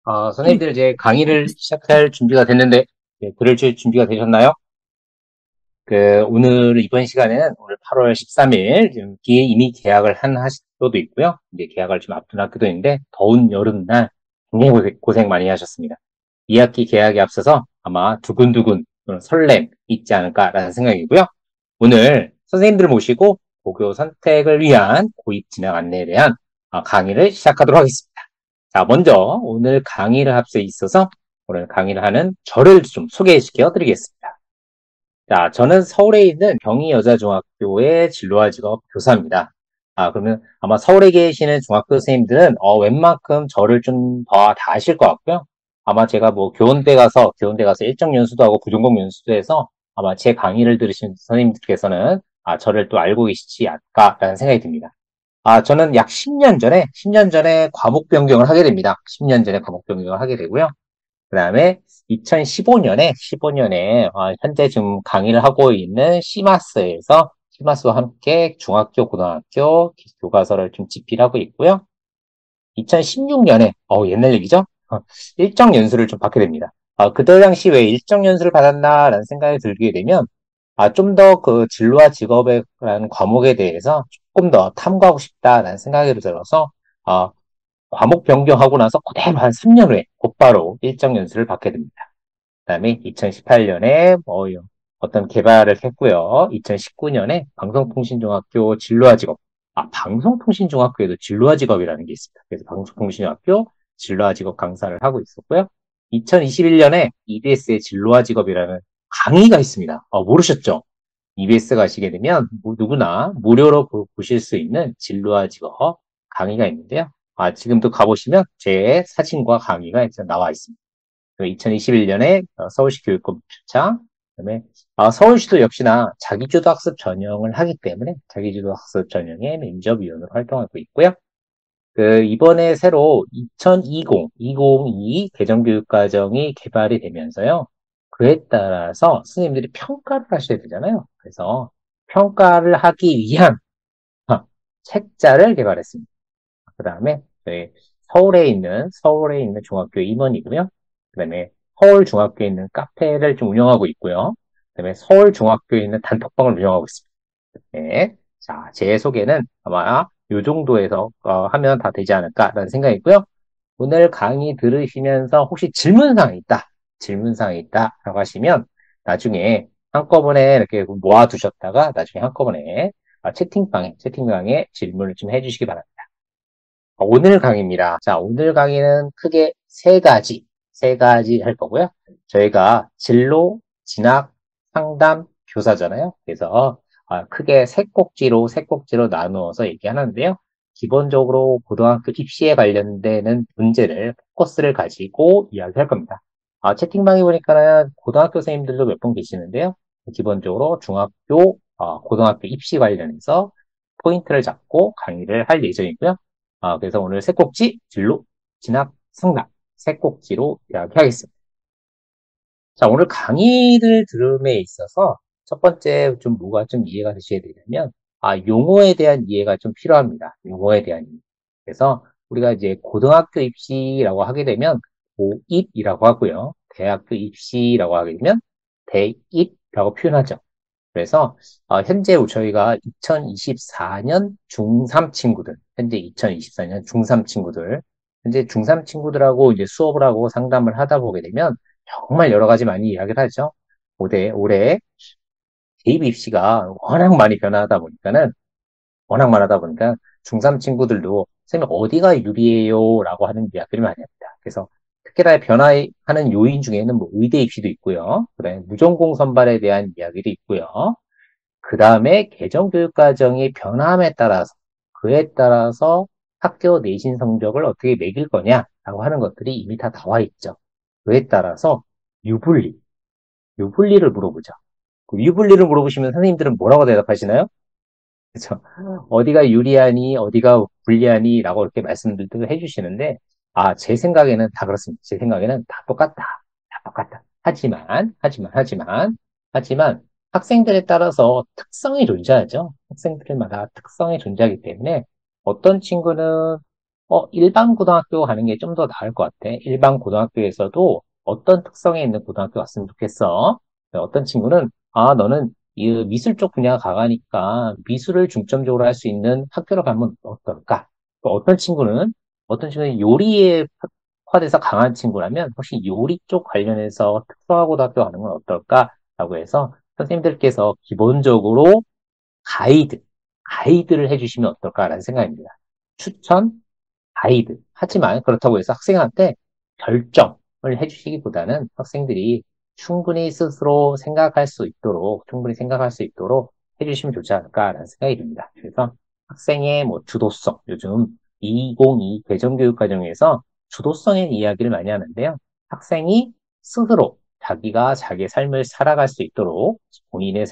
선생님들 이제 강의를 시작할 준비가 됐는데, 들을 준비가 되셨나요? 오늘 이번 시간에는 오늘 8월 13일, 지금 이미 계약을 한 학교도 있고요. 이제 계약을 좀 앞둔 학교도 있는데, 더운 여름날 굉장히 고생 많이 하셨습니다. 2학기 계약에 앞서서 아마 두근두근 그런 설렘 있지 않을까라는 생각이고요. 오늘 선생님들을 모시고 고교 선택을 위한 고입 진학 안내에 대한 강의를 시작하도록 하겠습니다. 자, 먼저 오늘 강의를 앞서 있어서 오늘 강의를 하는 저를 좀 소개시켜 드리겠습니다. 자, 저는 서울에 있는 경희여자중학교의 진로와 직업 교사입니다. 그러면 아마 서울에 계시는 중학교 선생님들은 웬만큼 저를 좀 더 다 아실 것 같고요. 아마 제가 뭐 교원대 가서 일정 연수도 하고 부전공 연수도 해서 아마 제 강의를 들으신 선생님들께서는 저를 또 알고 계시지 않을까라는 생각이 듭니다. 저는 약 10년 전에 과목 변경을 하게 됩니다. 10년 전에 과목 변경을 하게 되고요. 그 다음에 15년에 현재 지금 강의를 하고 있는 시마스와 함께 중학교, 고등학교 교과서를 좀 집필하고 있고요. 2016년에, 옛날 얘기죠? 일정 연수를 좀 받게 됩니다. 그때 당시 왜 일정 연수를 받았나라는 생각이 들게 되면, 좀 더 그 진로와 직업이라는 과목에 대해서 조금 더 탐구하고 싶다라는 생각이 들어서, 어, 과목 변경하고 나서 그대로 한 3년 후에 곧바로 일정 연수를 받게 됩니다. 그 다음에 2018년에 어떤 개발을 했고요. 2019년에 방송통신중학교 진로와 직업. 방송통신중학교에도 진로와 직업이라는 게 있습니다. 그래서 방송통신중학교 진로와 직업 강사를 하고 있었고요. 2021년에 EBS의 진로와 직업이라는 강의가 있습니다. 모르셨죠? EBS 가시게 되면 누구나 무료로 보실 수 있는 진로와 직업 강의가 있는데요. 지금도 가보시면 제 사진과 강의가 이제 나와 있습니다. 2021년에 서울시 교육감 표창, 그다음에 서울시도 역시나 자기주도 학습 전형을 하기 때문에 자기주도 학습 전형의 면접위원으로 활동하고 있고요. 이번에 새로 2020 개정교육과정이 개발이 되면서요. 그에 따라서 스님들이 평가를 하셔야 되잖아요. 그래서 평가를 하기 위한 책자를 개발했습니다. 그 다음에 서울에 있는 중학교 임원이고요. 그 다음에 서울 중학교에 있는 카페를 좀 운영하고 있고요. 그 다음에 서울 중학교에 있는 단톡방을 운영하고 있습니다. 네. 자, 제 소개는 아마 이 정도에서 하면 다 되지 않을까라는 생각이고요. 오늘 강의 들으시면서 혹시 질문사항이 있다라고 하시면 나중에 한꺼번에 이렇게 모아두셨다가 나중에 한꺼번에 채팅방에 질문을 좀 해주시기 바랍니다. 오늘 강의입니다. 자, 오늘 강의는 크게 세 가지 할 거고요. 저희가 진로, 진학, 상담, 교사잖아요. 그래서 크게 세 꼭지로 나누어서 얘기하는데요. 기본적으로 고등학교 입시에 관련되는 문제를 포커스를 가지고 이야기할 겁니다. 채팅방에 보니까는 고등학교 선생님들도 몇 분 계시는데요. 기본적으로 고등학교 입시 관련해서 포인트를 잡고 강의를 할 예정이고요. 그래서 오늘 세 꼭지, 진로, 진학, 상담, 세 꼭지로 이야기하겠습니다. 자, 오늘 강의를 들음에 있어서 첫 번째 좀 뭐가 좀 이해가 되셔야 되냐면, 용어에 대한 이해가 좀 필요합니다. 용어에 대한 이해. 그래서 우리가 이제 고등학교 입시라고 하게 되면 고입이라고 하고요. 대학교 입시라고 하게 되면 대입이라고 표현하죠. 그래서 현재 저희가 2024년 중3 친구들, 현재 2024년 중3 친구들, 현재 중3 친구들하고 이제 수업을 하고 상담을 하다 보게 되면 정말 여러 가지 많이 이야기를 하죠. 올해 대입 입시가 워낙 많아다 보니까 중3 친구들도 선생님 어디가 유리해요? 라고 하는 이야기를 많이 합니다. 그래서 특히나 변화하는 요인 중에는 뭐 의대 입시도 있고요. 그다음에 무전공 선발에 대한 이야기도 있고요. 그 다음에 개정교육과정의 변함에 따라서, 그에 따라서 학교 내신 성적을 어떻게 매길 거냐라고 하는 것들이 이미 다 나와 있죠. 그에 따라서 유불리, 유불리를 물어보죠. 그 유불리를 물어보시면 선생님들은 뭐라고 대답하시나요? 그렇죠. 어디가 유리하니, 어디가 불리하니, 라고 이렇게 말씀들도 해주시는데, 제 생각에는 다 그렇습니다. 제 생각에는 다 똑같다. 다 똑같다. 하지만, 학생들에 따라서 특성이 존재하죠. 학생들마다 특성이 존재하기 때문에, 어떤 친구는 일반 고등학교 가는 게 좀 더 나을 것 같아. 일반 고등학교에서도 어떤 특성에 있는 고등학교 갔으면 좋겠어. 어떤 친구는, 너는 이 미술 쪽 분야 가가니까 미술을 중점적으로 할 수 있는 학교로 가면 어떨까? 또 어떤 친구는 요리에 특화돼서 강한 친구라면 혹시 요리 쪽 관련해서 특성화고등학교 가는 건 어떨까? 라고 해서 선생님들께서 기본적으로 가이드, 가이드를 해주시면 어떨까라는 생각입니다. 추천, 가이드. 하지만 그렇다고 해서 학생한테 결정을 해주시기보다는 학생들이 충분히 생각할 수 있도록 해주시면 좋지 않을까라는 생각이 듭니다. 그래서 학생의 뭐 주도성, 요즘 2022 개정교육과정에서 주도성에 이야기를 많이 하는데요. 학생이 스스로 자기가 자기의 삶을 살아갈 수 있도록 본인의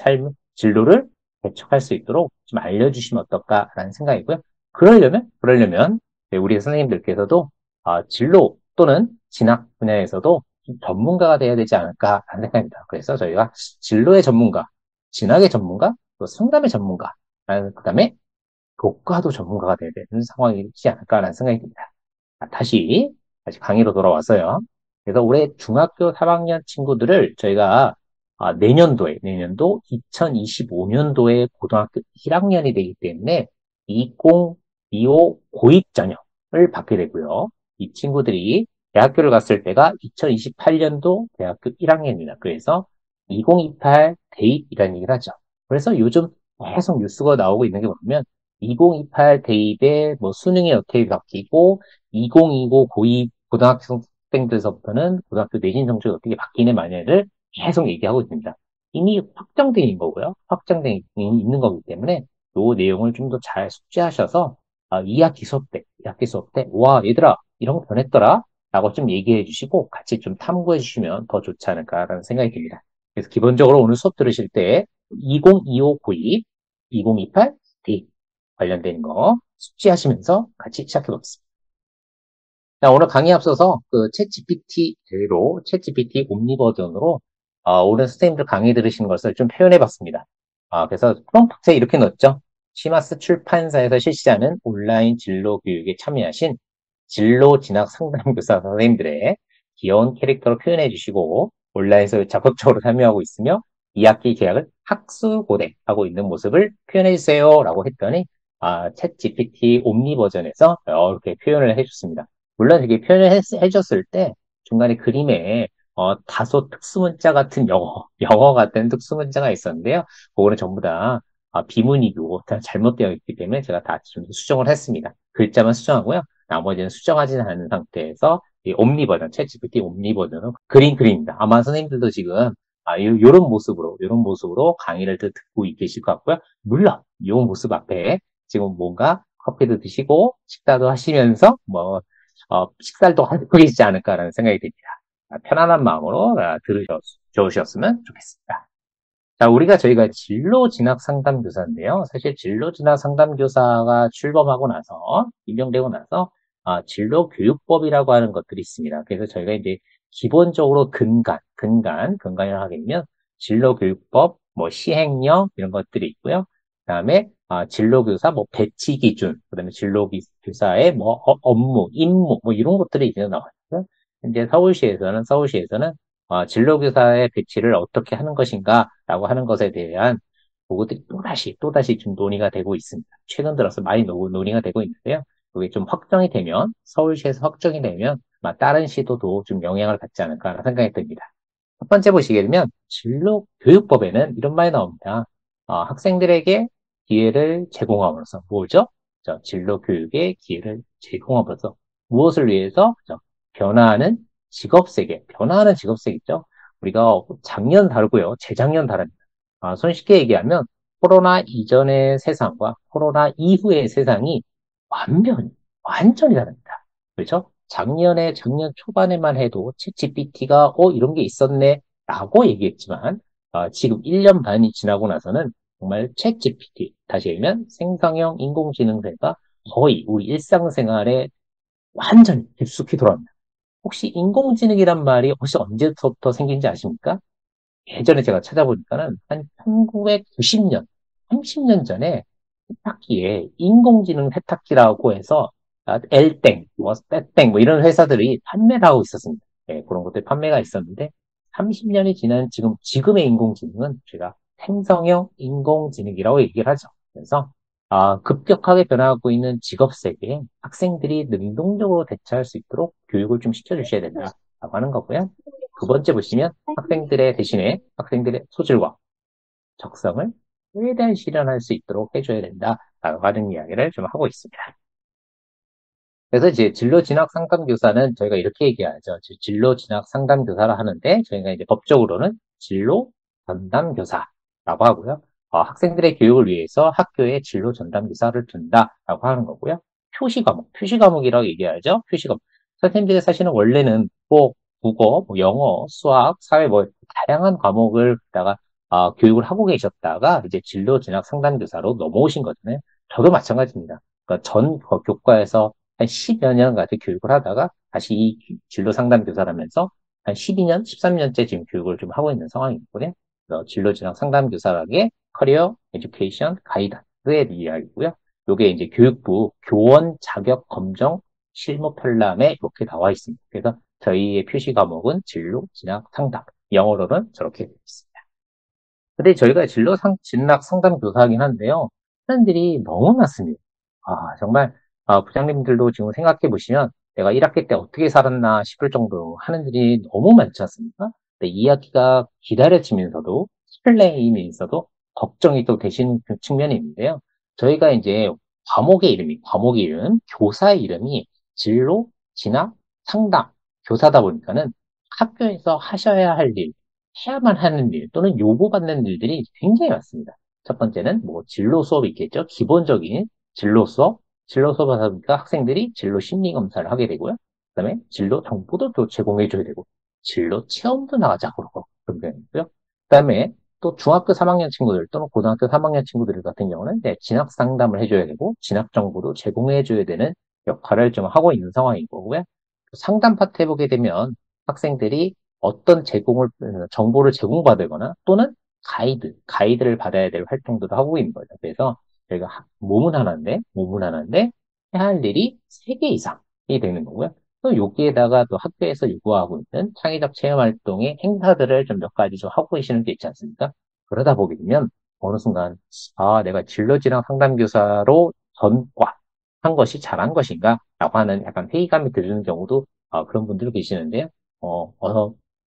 진로를 개척할 수 있도록 좀 알려주시면 어떨까라는 생각이고요. 그러려면 네, 우리 선생님들께서도 진로 또는 진학 분야에서도 좀 전문가가 돼야 되지 않을까라는 생각입니다. 그래서 저희가 진로의 전문가, 진학의 전문가, 또 상담의 전문가, 그다음에 교과도 전문가가 돼야 되는 상황이지 않을까라는 생각이 듭니다. 다시 강의로 돌아와서요. 그래서 올해 중학교 3학년 친구들을 저희가 내년도 2025년도에 고등학교 1학년이 되기 때문에 2025 고입 전형을 받게 되고요. 이 친구들이 대학교를 갔을 때가 2028년도 대학교 1학년입니다. 그래서 2028 대입이라는 얘기를 하죠. 그래서 요즘 계속 뉴스가 나오고 있는 게 뭐냐면 2028 대입에 뭐 수능이 어떻게 바뀌고 2025 고입 고등학생들서부터는 고등학교 내신 성적이 어떻게 바뀌는 마냐를 계속 얘기하고 있습니다. 이미 확정된 거고요. 확정된 있는 거기 때문에 이 내용을 좀 더 잘 숙지하셔서 2학기 수업 때, 와, 얘들아, 이런 거 변했더라. 라고 좀 얘기해 주시고 같이 좀 탐구해 주시면 더 좋지 않을까라는 생각이 듭니다. 그래서 기본적으로 오늘 수업 들으실 때 2025 고입, 2028 대입 관련된 거 숙지하시면서 같이 시작해 보겠습니다. 자, 오늘 강의 앞서서 챗 GPT 옴니 버전으로 오늘 선생님들 강의 들으신 것을 좀 표현해 봤습니다. 그래서 프롬프트에 이렇게 넣었죠. 시마스 출판사에서 실시하는 온라인 진로 교육에 참여하신 진로 진학 상담교사 선생님들의 귀여운 캐릭터로 표현해 주시고 온라인에서 적극적으로 참여하고 있으며 2학기 계약을 학수고대하고 있는 모습을 표현해 주세요 라고 했더니 챗 GPT 옴니 버전에서 이렇게 표현을 해줬습니다. 물론 이렇게 표현을 해줬을 때 중간에 그림에 다소 특수문자 같은 영어 같은 특수문자가 있었는데요. 그거는 전부 다 비문이고 다 잘못되어 있기 때문에 제가 다 좀 수정을 했습니다. 글자만 수정하고요. 나머지는 수정하지는 않은 상태에서 이 옴니 버전, 챗GPT 옴니 버전은 그림입니다. 아마 선생님들도 지금 요런 모습으로 강의를 듣고 계실 것 같고요. 물론 이 모습 앞에 지금 뭔가 커피도 드시고 식사도 하시면서 식사도 하고 계시지 않을까라는 생각이 듭니다. 편안한 마음으로 들으셨으면 좋겠습니다. 자, 저희가 진로 진학 상담교사인데요. 사실 진로 진학 상담교사가 임명되고 나서, 진로 교육법이라고 하는 것들이 있습니다. 그래서 저희가 이제 기본적으로 근간을 하게 되면 진로 교육법, 뭐 시행령 이런 것들이 있고요. 그다음에 진로교사 뭐 배치 기준, 그다음에 진로교사의 뭐 업무, 임무 뭐 이런 것들이 이제 나왔고요. 이제 서울시에서는 진로교사의 배치를 어떻게 하는 것인가라고 하는 것에 대한 보고들이 또다시 좀 논의가 되고 있습니다. 최근 들어서 많이 논의가 되고 있는데요. 그게 좀 서울시에서 확정이 되면 다른 시도도 좀 영향을 받지 않을까 생각이 듭니다. 첫 번째 보시게 되면 진로교육법에는 이런 말이 나옵니다. 학생들에게 기회를 제공함으로써 뭐죠? 진로교육의 기회를 제공함으로써 무엇을 위해서? 변화하는 직업세계 있죠? 우리가 작년 다르고요, 재작년 다릅니다. 손쉽게 얘기하면 코로나 이전의 세상과 코로나 이후의 세상이 완전히 다릅니다. 그렇죠? 작년 초반에만 해도 챗 GPT가 이런 게 있었네 라고 얘기했지만 지금 1년 반이 지나고 나서는 정말 챗 GPT, 다시 얘기하면 생성형 인공지능세가 거의 우리 일상생활에 완전히 깊숙이 들어갑니다. 혹시 인공지능이란 말이 혹시 언제부터 생긴지 아십니까? 예전에 제가 찾아보니까는 한 1990년, 30년 전에 세탁기에 인공지능 세탁기라고 해서 엘땡, 뭐, 때땡, 뭐 이런 회사들이 판매를 하고 있었습니다. 예, 그런 것들 판매가 있었는데, 30년이 지난 지금의 인공지능은 제가 생성형 인공지능이라고 얘기를 하죠. 그래서, 급격하게 변화하고 있는 직업 세계에 학생들이 능동적으로 대처할 수 있도록 교육을 좀 시켜주셔야 된다라고 하는 거고요. 두 번째 보시면 학생들의 대신에 학생들의 소질과 적성을 최대한 실현할 수 있도록 해줘야 된다라고 하는 이야기를 좀 하고 있습니다. 그래서 이제 진로 진학 상담 교사는 저희가 이렇게 얘기하죠. 진로 진학 상담 교사를 하는데 저희가 이제 법적으로는 진로 전담 교사라고 하고요. 학생들의 교육을 위해서 학교에 진로 전담 교사를 둔다라고 하는 거고요. 표시 과목이라고 얘기하죠. 표시 과목. 선생님들이 사실은 원래는 뭐 국어, 뭐 영어, 수학, 사회 뭐 다양한 과목을 갖다가 교육을 하고 계셨다가 이제 진로 진학 상담 교사로 넘어오신 거잖아요. 저도 마찬가지입니다. 그러니까 전 교과에서 한 10여 년까지 교육을 하다가 다시 이 진로 상담 교사라면서 한 12년, 13년째 지금 교육을 좀 하고 있는 상황이거든요. 그래서 진로 진학 상담 교사학의 커리어 에듀케이션 가이던스의 이야기고요. 요게 이제 교육부 교원 자격 검정 실무 편람에 이렇게 나와 있습니다. 그래서 저희의 표시 과목은 진로 진학 상담, 영어로는 저렇게 되어 있습니다. 근데 저희가 진학 상담 교사이긴 한데요. 사람들이 너무 많습니다. 정말, 부장님들도 지금 생각해 보시면 내가 1학기 때 어떻게 살았나 싶을 정도로 하는 일이 너무 많지 않습니까? 근데 이야기가 기다려지면서도, 설레이면서도 걱정이 또 되시는 그 측면이 있는데요. 저희가 이제 과목의 이름, 교사의 이름이 진로, 진학, 상담, 교사다 보니까는 학교에서 하셔야 할 일, 해야만 하는 일 또는 요구받는 일들이 굉장히 많습니다. 첫 번째는 뭐 진로 수업이 있겠죠. 기본적인 진로 수업, 진로 수업 하다 보니까 학생들이 진로 심리 검사를 하게 되고요. 그다음에 진로 정보도 또 제공해줘야 되고, 진로 체험도 나가자고 그러고 되고요. 그다음에 또 중학교 3학년 친구들 또는 고등학교 3학년 친구들 같은 경우는 이제 진학 상담을 해줘야 되고, 진학 정보도 제공해줘야 되는 역할을 좀 하고 있는 상황인 거고요. 상담 파트 해보게 되면 학생들이 어떤 정보를 제공받거나 또는 가이드를 받아야 될 활동들을 하고 있는 거죠. 그래서 저희가 몸은 하나인데 해야 할 일이 3개 이상이 되는 거고요. 또 여기에다가 또 학교에서 요구하고 있는 창의적 체험 활동의 행사들을 좀 몇 가지 좀 하고 계시는 게 있지 않습니까? 그러다 보게 되면 어느 순간 내가 진로진학 상담교사로 전과 한 것이 잘한 것인가? 라고 하는 약간 회의감이 드는 경우도 그런 분들 계시는데요.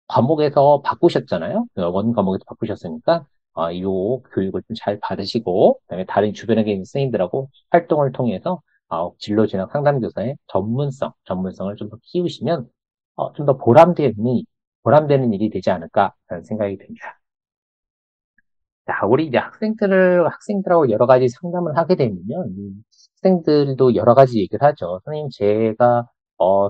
과목에서 바꾸셨잖아요. 원 과목에서 바꾸셨으니까 요 교육을 좀 잘 받으시고 그다음에 다른 주변에 계신 선생님들하고 활동을 통해서 진로 진학 상담교사의 전문성을 좀 더 키우시면 좀 더 보람되는 일이 되지 않을까라는 생각이 듭니다. 자, 우리 이제 학생들하고 여러 가지 상담을 하게 되면요. 이 학생들도 여러 가지 얘기를 하죠. 선생님, 제가,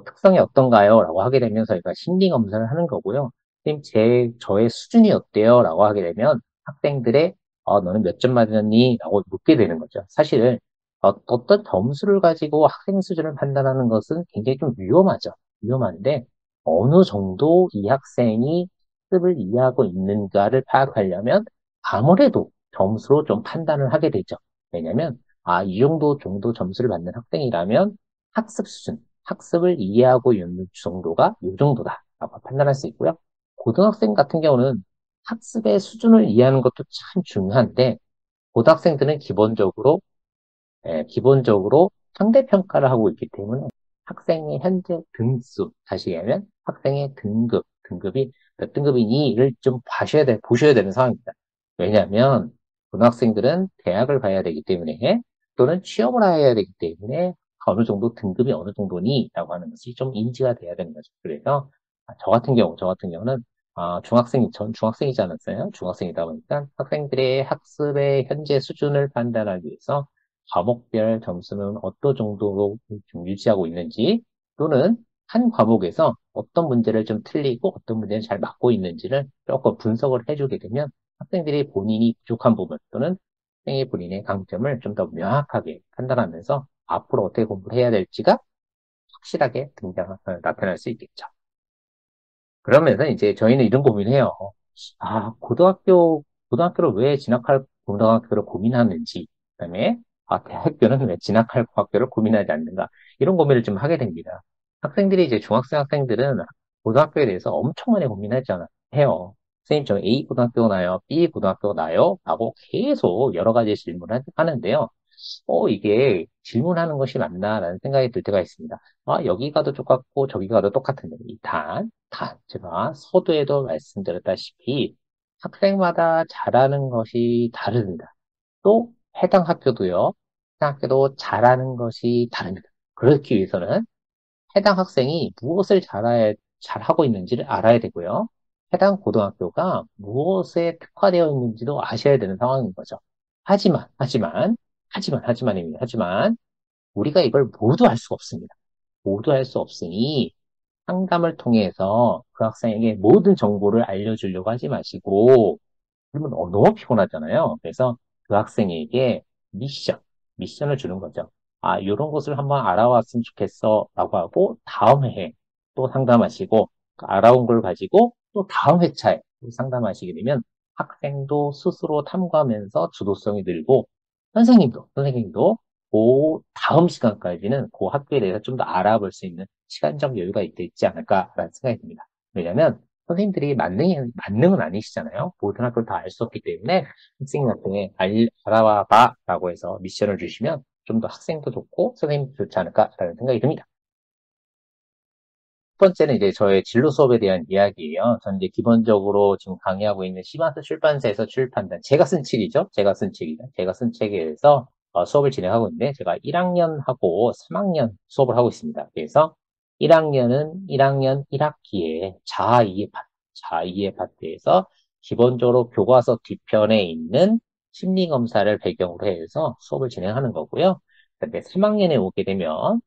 특성이 어떤가요? 라고 하게 되면 저희가 심리 검사를 하는 거고요. 선생님, 저의 수준이 어때요? 라고 하게 되면 학생들의, 너는 몇 점 맞았니? 라고 묻게 되는 거죠. 사실, 어떤 점수를 가지고 학생 수준을 판단하는 것은 굉장히 좀 위험하죠. 위험한데, 어느 정도 이 학생이 학습을 이해하고 있는가를 파악하려면 아무래도 점수로 좀 판단을 하게 되죠. 왜냐면, 이 정도 점수를 받는 학생이라면 학습 수준, 학습을 이해하고 있는 정도가 이 정도다라고 판단할 수 있고요. 고등학생 같은 경우는 학습의 수준을 이해하는 것도 참 중요한데, 고등학생들은 기본적으로 상대평가를 하고 있기 때문에 학생의 현재 등수, 다시 얘기하면 학생의 등급이 몇 등급이니를 좀 보셔야 되는 상황입니다. 왜냐하면 고등학생들은 대학을 가야 되기 때문에 또는 취업을 해야 되기 때문에 어느 정도 등급이 어느 정도니 라고 하는 것이 좀 인지가 돼야 되는 거죠. 그래서 저 같은 경우는 전 중학생이지 않았어요. 중학생이다 보니까 학생들의 학습의 현재 수준을 판단하기 위해서 과목별 점수는 어떤 정도로 좀 유지하고 있는지 또는 한 과목에서 어떤 문제를 좀 틀리고 어떤 문제는 잘 맞고 있는지를 조금 분석을 해주게 되면 학생들이 본인이 부족한 부분 또는 학생이 본인의 강점을 좀 더 명확하게 판단하면서 앞으로 어떻게 공부를 해야 될지가 확실하게 나타날 수 있겠죠. 그러면서 이제 저희는 이런 고민을 해요. 고등학교를 왜 진학할 고등학교를 고민하는지, 그다음에 대학교는 왜 진학할 학교를 고민하지 않는가? 이런 고민을 좀 하게 됩니다. 학생들이 이제 중학생 학생들은 고등학교에 대해서 엄청 많이 고민하잖아요. 해요. 선생님, 저 A 고등학교 나요? B 고등학교 나요? 라고 계속 여러 가지 질문을 하는데요. 이게 질문하는 것이 맞나라는 생각이 들 때가 있습니다. 여기 가도 똑같고 저기 가도 똑같은데, 제가 서두에도 말씀드렸다시피 학생마다 잘하는 것이 다릅니다. 또 해당 학교도요. 해당 학교도 잘하는 것이 다릅니다. 그렇기 위해서는 해당 학생이 무엇을 잘하고 있는지를 알아야 되고요. 해당 고등학교가 무엇에 특화되어 있는지도 아셔야 되는 상황인 거죠. 하지만입니다. 하지만, 우리가 이걸 모두 할 수가 없습니다. 모두 할 수 없으니, 상담을 통해서 그 학생에게 모든 정보를 알려주려고 하지 마시고, 그러면 너무 피곤하잖아요. 그래서 그 학생에게 미션, 미션을 주는 거죠. 요런 것을 한번 알아왔으면 좋겠어. 라고 하고, 다음 회에 또 상담하시고, 그 알아온 걸 가지고 또 다음 회차에 또 상담하시게 되면 학생도 스스로 탐구하면서 주도성이 늘고, 선생님도 그 다음 시간까지는 그 학교에 대해서 좀 더 알아볼 수 있는 시간적 여유가 있지 않을까라는 생각이 듭니다. 왜냐면, 선생님들이 만능은 아니시잖아요. 모든 학교를 다 알 수 없기 때문에 학생한테 알아와 봐 라고 해서 미션을 주시면 좀 더 학생도 좋고 선생님도 좋지 않을까라는 생각이 듭니다. 첫 번째는 이제 저의 진로 수업에 대한 이야기예요. 저는 이제 기본적으로 지금 강의하고 있는 시마스 출판사에서 출판된 제가 쓴 책이죠. 제가 쓴 책에서 수업을 진행하고 있는데 제가 1학년하고 3학년 수업을 하고 있습니다. 그래서 1학년은 1학년 1학기에 자아 이해 파트에서 기본적으로 교과서 뒤편에 있는 심리검사를 배경으로 해서 수업을 진행하는 거고요. 근데 3학년에 오게 되면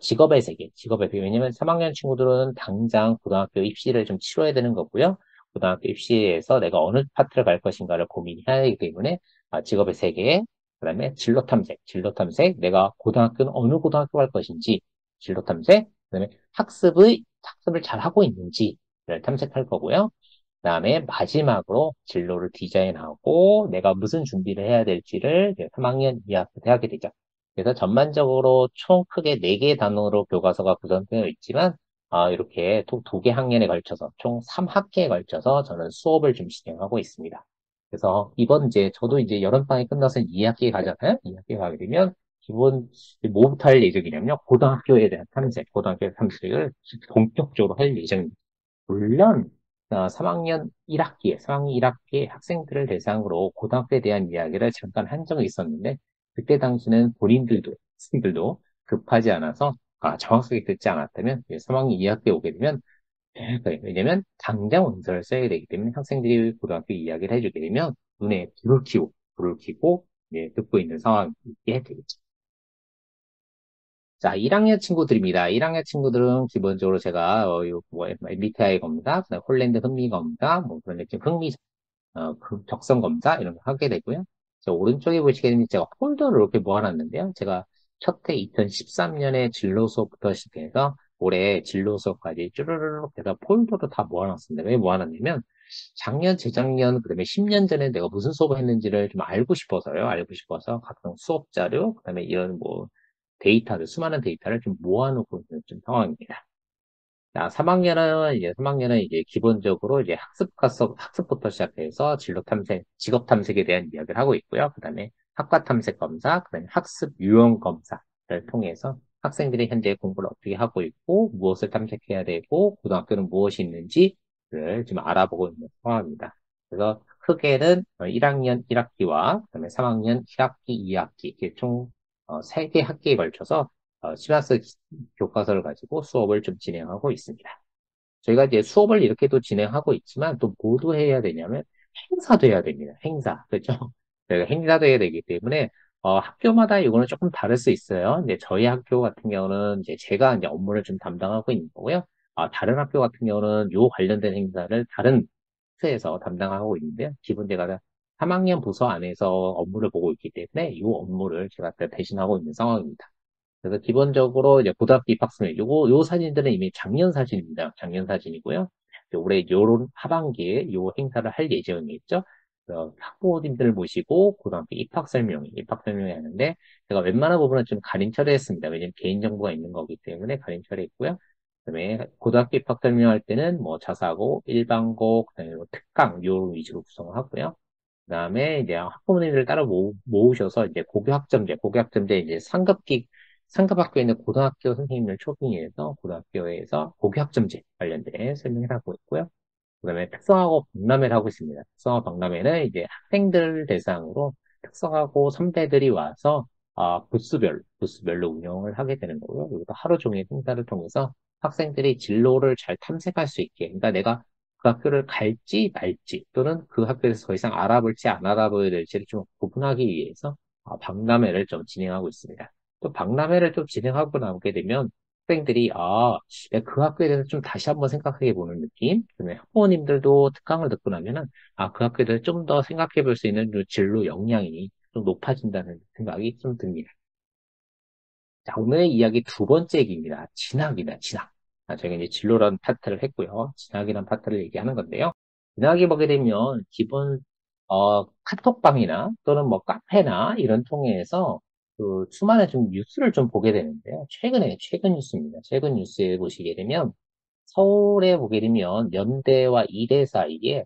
직업의 세계. 왜냐면 3학년 친구들은 당장 고등학교 입시를 좀 치러야 되는 거고요. 고등학교 입시에서 내가 어느 파트를 갈 것인가를 고민해야 하기 때문에 직업의 세계, 그 다음에 진로 탐색, 내가 고등학교는 어느 고등학교 갈 것인지, 진로 탐색, 그 다음에 학습을 잘 하고 있는지를 탐색할 거고요. 그 다음에 마지막으로 진로를 디자인하고 내가 무슨 준비를 해야 될지를 3학년 2학기 때 하게 되죠. 그래서 전반적으로 총 크게 4개의 단원으로 교과서가 구성되어 있지만 이렇게 두 개 학년에 걸쳐서 총 3학기에 걸쳐서 저는 수업을 좀 진행하고 있습니다. 그래서 저도 이제 여름방학이 끝나서 2학기에 가잖아요. 2학기에 가게 되면 기본 뭐부터 할 예정이냐면요. 고등학교에 대한 탐색을 본격적으로 할 예정입니다. 물론 3학년 1학기에 학생들을 대상으로 고등학교에 대한 이야기를 잠깐 한 적이 있었는데 그때 당시는 학생들도 급하지 않아서 정확하게 듣지 않았다면 3학년 2학기에 오게 되면 그래요. 왜냐면 당장 원서를 써야 되기 때문에 학생들이 고등학교 이야기를 해주게 되면 눈에 불을 켜고 듣고 있는 상황이 되겠죠. 자, 1학년 친구들입니다. 1학년 친구들은 기본적으로 제가 MBTI 검사, 그다음에 홀랜드 흥미 검사, 그런 좀 그 적성 검사 이런 거 하게 되고요. 저 오른쪽에 보시게 되면 제가 폴더를 이렇게 모아놨는데요. 제가 첫해 2013년에 진로 수업부터 시작해서 올해 진로 수업까지 쭈르르륵 해서 폴더로 다 모아놨습니다. 왜 모아놨냐면 작년, 재작년, 그다음에 10년 전에 내가 무슨 수업을 했는지를 좀 알고 싶어서요. 알고 싶어서 각종 수업 자료, 그다음에 이런 수많은 데이터를 좀 모아놓고 있는 좀 상황입니다. 자, 3학년은 이제 기본적으로 이제 학습부터 시작해서 진로 탐색, 직업 탐색에 대한 이야기를 하고 있고요. 그 다음에 학과 탐색 검사, 그 다음에 학습 유형 검사를 통해서 학생들이 현재 공부를 어떻게 하고 있고, 무엇을 탐색해야 되고, 고등학교는 무엇이 있는지를 지금 알아보고 있는 상황입니다. 그래서 크게는 1학년 1학기와 그다음에 3학년 1학기, 2학기, 이렇게 총 3개 학기에 걸쳐서 시마스 교과서를 가지고 수업을 좀 진행하고 있습니다. 저희가 이제 수업을 이렇게도 진행하고 있지만 또 뭐도 해야 되냐면 행사도 해야 됩니다. 행사. 그렇죠? 저희가 행사도 해야 되기 때문에 학교마다 이거는 조금 다를 수 있어요. 근데 저희 학교 같은 경우는 이제 제가 이제 업무를 좀 담당하고 있는 거고요. 다른 학교 같은 경우는 요 관련된 행사를 다른 부서에서 담당하고 있는데요. 기본 제가 3학년 부서 안에서 업무를 보고 있기 때문에 이 업무를 제가 대신하고 있는 상황입니다. 그래서 기본적으로 이제 고등학교 입학생일, 요 사진들은 이미 작년 사진입니다. 작년 사진이고요. 이제 올해 요런 하반기에 요 행사를 할 예정이겠죠. 학부모님들 모시고 고등학교 입학 설명회 하는데 제가 웬만한 부분은 좀 가림 처리했습니다. 왜냐면 개인정보가 있는 거기 때문에 가림 처리했고요. 그다음에 고등학교 입학 설명할 때는 뭐 자사고, 일반고, 그다음에 뭐 특강 요 위주로 구성을 하고요. 그다음에 이제 학부모님들 따로 모으셔서 이제 고교학점제 이제 상급 학교에 있는 고등학교 선생님들 초빙해서 고등학교에서 고교학점제 관련된 설명을 하고 있고요. 그다음에 특성화고 박람회를 하고 있습니다. 특성화 박람회는 이제 학생들 대상으로 특성화고 선배들이 와서 부스별로 운영을 하게 되는 거고요. 여기도 하루 종일 행사를 통해서 학생들이 진로를 잘 탐색할 수 있게, 그러니까 내가 그 학교를 갈지 말지 또는 그 학교에서 더 이상 알아볼지 안 알아봐야 될지를 좀 구분하기 위해서 박람회를 좀 진행하고 있습니다. 또 박람회를 좀 진행하고 나오게 되면 학생들이 내가 그 학교에 대해서 좀 다시 한번 생각해 보는 느낌. 그다음에 학부모님들도 특강을 듣고 나면은 그 학교에 대해서 좀 더 생각해 볼 수 있는 그 진로 역량이 좀 높아진다는 생각이 좀 듭니다. 자, 오늘의 이야기 두 번째 얘기입니다. 진학입니다. 진학. 저희가 이제 진로라는 파트를 했고요. 진학이라는 파트를 얘기하는 건데요. 진학이 보게 되면 기본 카톡방이나 또는 뭐 카페나 이런 통해서 그 수많은 좀 뉴스를 좀 보게 되는데요. 최근 뉴스입니다. 최근 뉴스에 보시게 되면 서울에 보게 되면 연대와 이대 사이에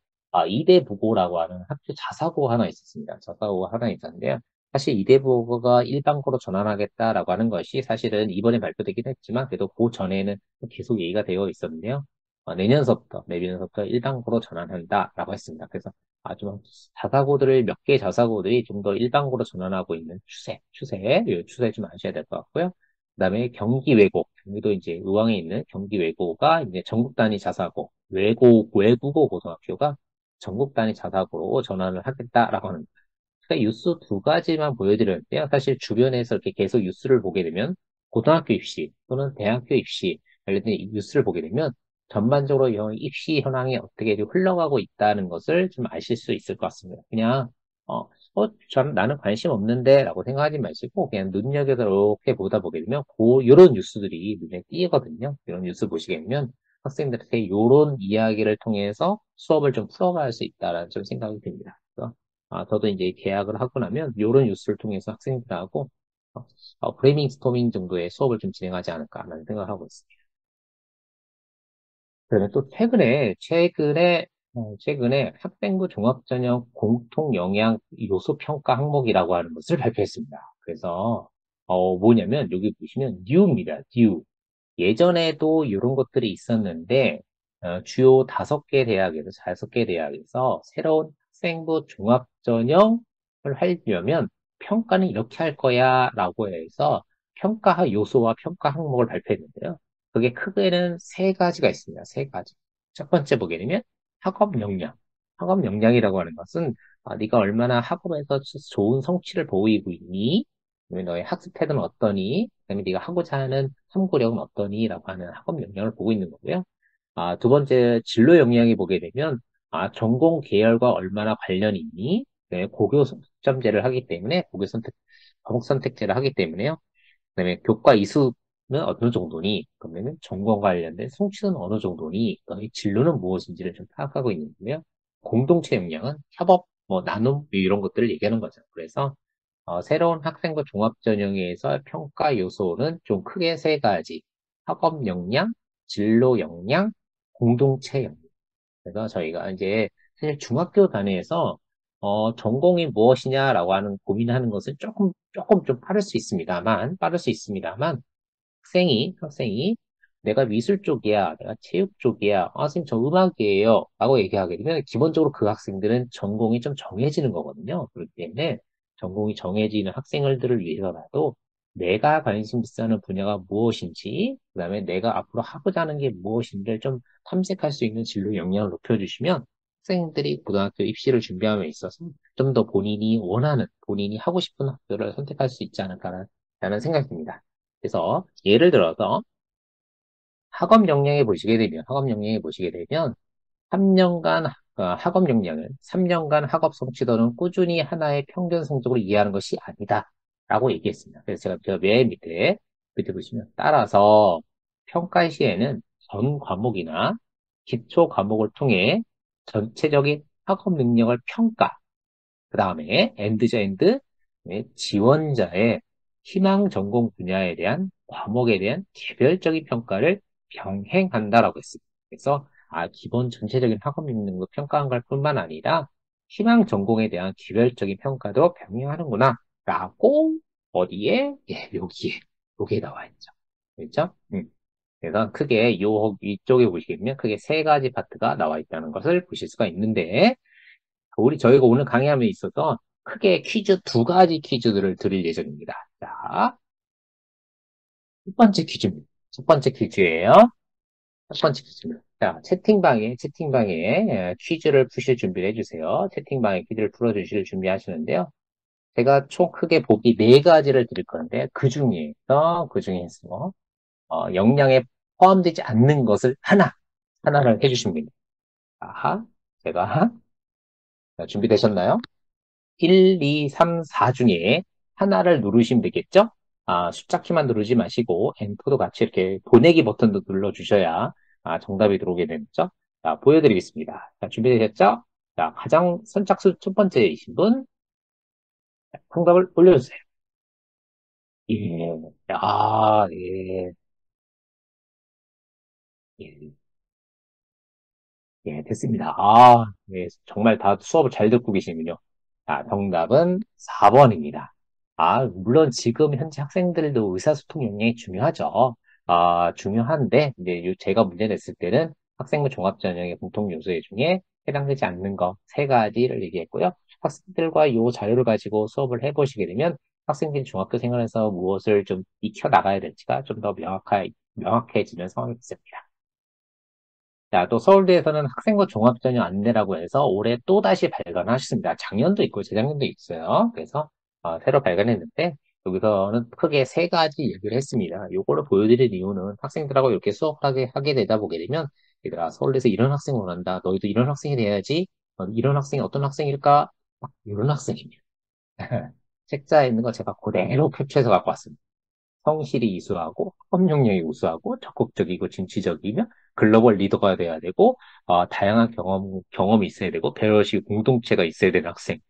이대부고라고 하는 학교 자사고가 하나 있었습니다. 자사고가 하나 있었는데요. 사실 이대부고가 일반고로 전환하겠다라고 하는 것이 사실은 이번에 발표되긴 했지만 그래도 그 전에는 계속 얘기가 되어 있었는데요. 내년서부터 일반고로 전환한다라고 했습니다. 그래서 좀 자사고들을 몇 개 자사고들이 좀 더 일반고로 전환하고 있는 이 추세 좀 아셔야 될 것 같고요. 그다음에 경기도 이제 의왕에 있는 경기외고가 이제 전국 단위 자사고, 외국어 고등학교가 전국 단위 자사고로 전환을 하겠다라고 하는 그러니까 뉴스 두 가지만 보여드렸는데요. 사실 주변에서 이렇게 계속 뉴스를 보게 되면 고등학교 입시 또는 대학교 입시 관련된 이 뉴스를 보게 되면 전반적으로 이 입시 현황이 어떻게 좀 흘러가고 있다는 것을 좀 아실 수 있을 것 같습니다. 그냥 나는 관심 없는데 라고 생각하지 마시고 그냥 눈여겨서 이렇게 보다 보게 되면 이런 뉴스들이 눈에 띄거든요. 이런 뉴스 보시게 되면 학생들한테 이런 이야기를 통해서 수업을 좀 풀어갈 수 있다라는 좀 생각이 듭니다. 그래서 저도 이제 계약을 하고 나면 이런 뉴스를 통해서 학생들하고 브레이밍 스토밍 정도의 수업을 좀 진행하지 않을까라는 생각을 하고 있습니다. 그다음에 또 최근에 학생부 종합전형 공통 영양 요소 평가 항목이라고 하는 것을 발표했습니다. 그래서 뭐냐면 여기 보시면 뉴입니다. 뉴. 예전에도 이런 것들이 있었는데 주요 다섯 개 대학에서 새로운 학생부 종합전형을 하려면 평가는 이렇게 할 거야 라고 해서 평가 요소와 평가 항목을 발표했는데요. 그게 크게는 세 가지가 있습니다. 세 가지. 첫 번째 보게 되면 학업 역량. 학업 역량이라고 하는 것은 네가 얼마나 학업에서 좋은 성취를 보이고 있니? 그다음에 너의 학습 태도는 어떠니? 그다음에 네가 하고자 하는 탐구력은 어떠니? 라고 하는 학업 역량을 보고 있는 거고요. 두 번째 진로 역량이 보게 되면 전공 계열과 얼마나 관련이 있니? 네, 고교 선점제를 하기 때문에 과목 선택제를 하기 때문에요. 그다음에 교과 이수는 어느 정도니? 그러면은 전공 관련된 성취는 어느 정도니? 너의 진로는 무엇인지를 좀 파악하고 있는 거고요. 공동체 역량은 협업, 뭐 나눔 이런 것들을 얘기하는 거죠. 그래서 새로운 학생부 종합전형에서 평가 요소는 좀 크게 세 가지. 학업 역량, 진로 역량, 공동체 역량. 그래서 저희가 이제 사실 중학교 단위에서 전공이 무엇이냐라고 하는 고민하는 것은 조금 좀 빠를 수 있습니다만, 학생이 내가 미술 쪽이야, 내가 체육 쪽이야, 선생님 저 음악이에요 라고 얘기하게 되면 기본적으로 그 학생들은 전공이 좀 정해지는 거거든요. 그렇기 때문에 전공이 정해지는 학생들을 위해서라도 내가 관심 있어하는 분야가 무엇인지, 그 다음에 내가 앞으로 하고자 하는 게 무엇인지를 좀 탐색할 수 있는 진로 역량을 높여주시면 학생들이 고등학교 입시를 준비함에 있어서 좀 더 본인이 하고 싶은 학교를 선택할 수 있지 않을까라는 생각이 듭니다. 그래서 예를 들어서 학업 역량에 보시게 되면 3년간 학업 역량은 3년간 학업 성취도는 꾸준히 하나의 평균 성적으로 이해하는 것이 아니다. 라고 얘기했습니다. 그래서 제가 저 맨 밑에 보시면 따라서 평가 시에는 전 과목이나 기초 과목을 통해 전체적인 학업 능력을 그 다음에 엔드죠, 엔드. 네, 지원자의 희망 전공 분야에 대한 과목에 대한 개별적인 평가를 병행한다라고 했습니다. 그래서 기본 전체적인 학업 능력도 평가한 걸 뿐만 아니라 희망 전공에 대한 개별적인 평가도 병행하는구나 라고 어디에? 예, 여기에 나와 있죠. 그렇죠? 그래서 크게 이쪽에 보시면 크게 세 가지 파트가 나와 있다는 것을 보실 수가 있는데 저희가 오늘 강의함에 있어서 크게 퀴즈 두 가지 퀴즈들을 드릴 예정입니다. 자, 첫 번째 퀴즈입니다. 첫 번째 퀴즈예요. 첫 번째 퀴즈입니다. 자, 채팅방에 퀴즈를 푸실 준비를 해주세요. 채팅방에 퀴즈를 풀어주실 준비하시는데요. 제가 총 크게 보기 네 가지를 드릴 건데 그 중에서 역량에 포함되지 않는 것을 하나를 해주시면 됩니다. 아하, 제가 자, 준비되셨나요? 1, 2, 3, 4 중에 하나를 누르시면 되겠죠? 숫자 키만 누르지 마시고 엔터도 같이 이렇게 보내기 버튼도 눌러주셔야 정답이 들어오게 되죠. 자, 보여드리겠습니다. 자, 준비되셨죠? 자, 가장 선착순 첫 번째이신 분 정답을 올려주세요. 예, 예, 예, 예, 됐습니다. 예, 정말 다 수업을 잘 듣고 계시는군요. 자, 정답은 4번입니다. 물론 지금 현재 학생들도 의사소통 역량이 중요하죠. 중요한데, 이제 제가 문제 냈을 때는 학생부 종합전형의 공통 요소 중에 해당되지 않는 거 세 가지를 얘기했고요. 학생들과 이 자료를 가지고 수업을 해보시게 되면 학생들이 중학교 생활에서 무엇을 좀 익혀 나가야 될지가 좀 더 명확해지는 상황이 있습니다. 자, 또 서울대에서는 학생부 종합전형 안내라고 해서 올해 또다시 발간하셨습니다. 작년도 있고 재작년도 있어요. 그래서 새로 발간했는데 여기서는 크게 세 가지 얘기를 했습니다. 요거를 보여드릴 이유는 학생들하고 이렇게 수업을 하게 되다 보게 되면 얘들아 서울대에서 이런 학생 원한다. 너희도 이런 학생이 돼야지. 이런 학생이 어떤 학생일까? 이런 학생입니다. 책자에 있는 거 제가 그대로 캡처해서 갖고 왔습니다. 성실히 이수하고 학업 역량이 우수하고 적극적이고 진취적이며 글로벌 리더가 돼야 되고 다양한 경험이 있어야 되고 배려식 공동체가 있어야 되는 학생.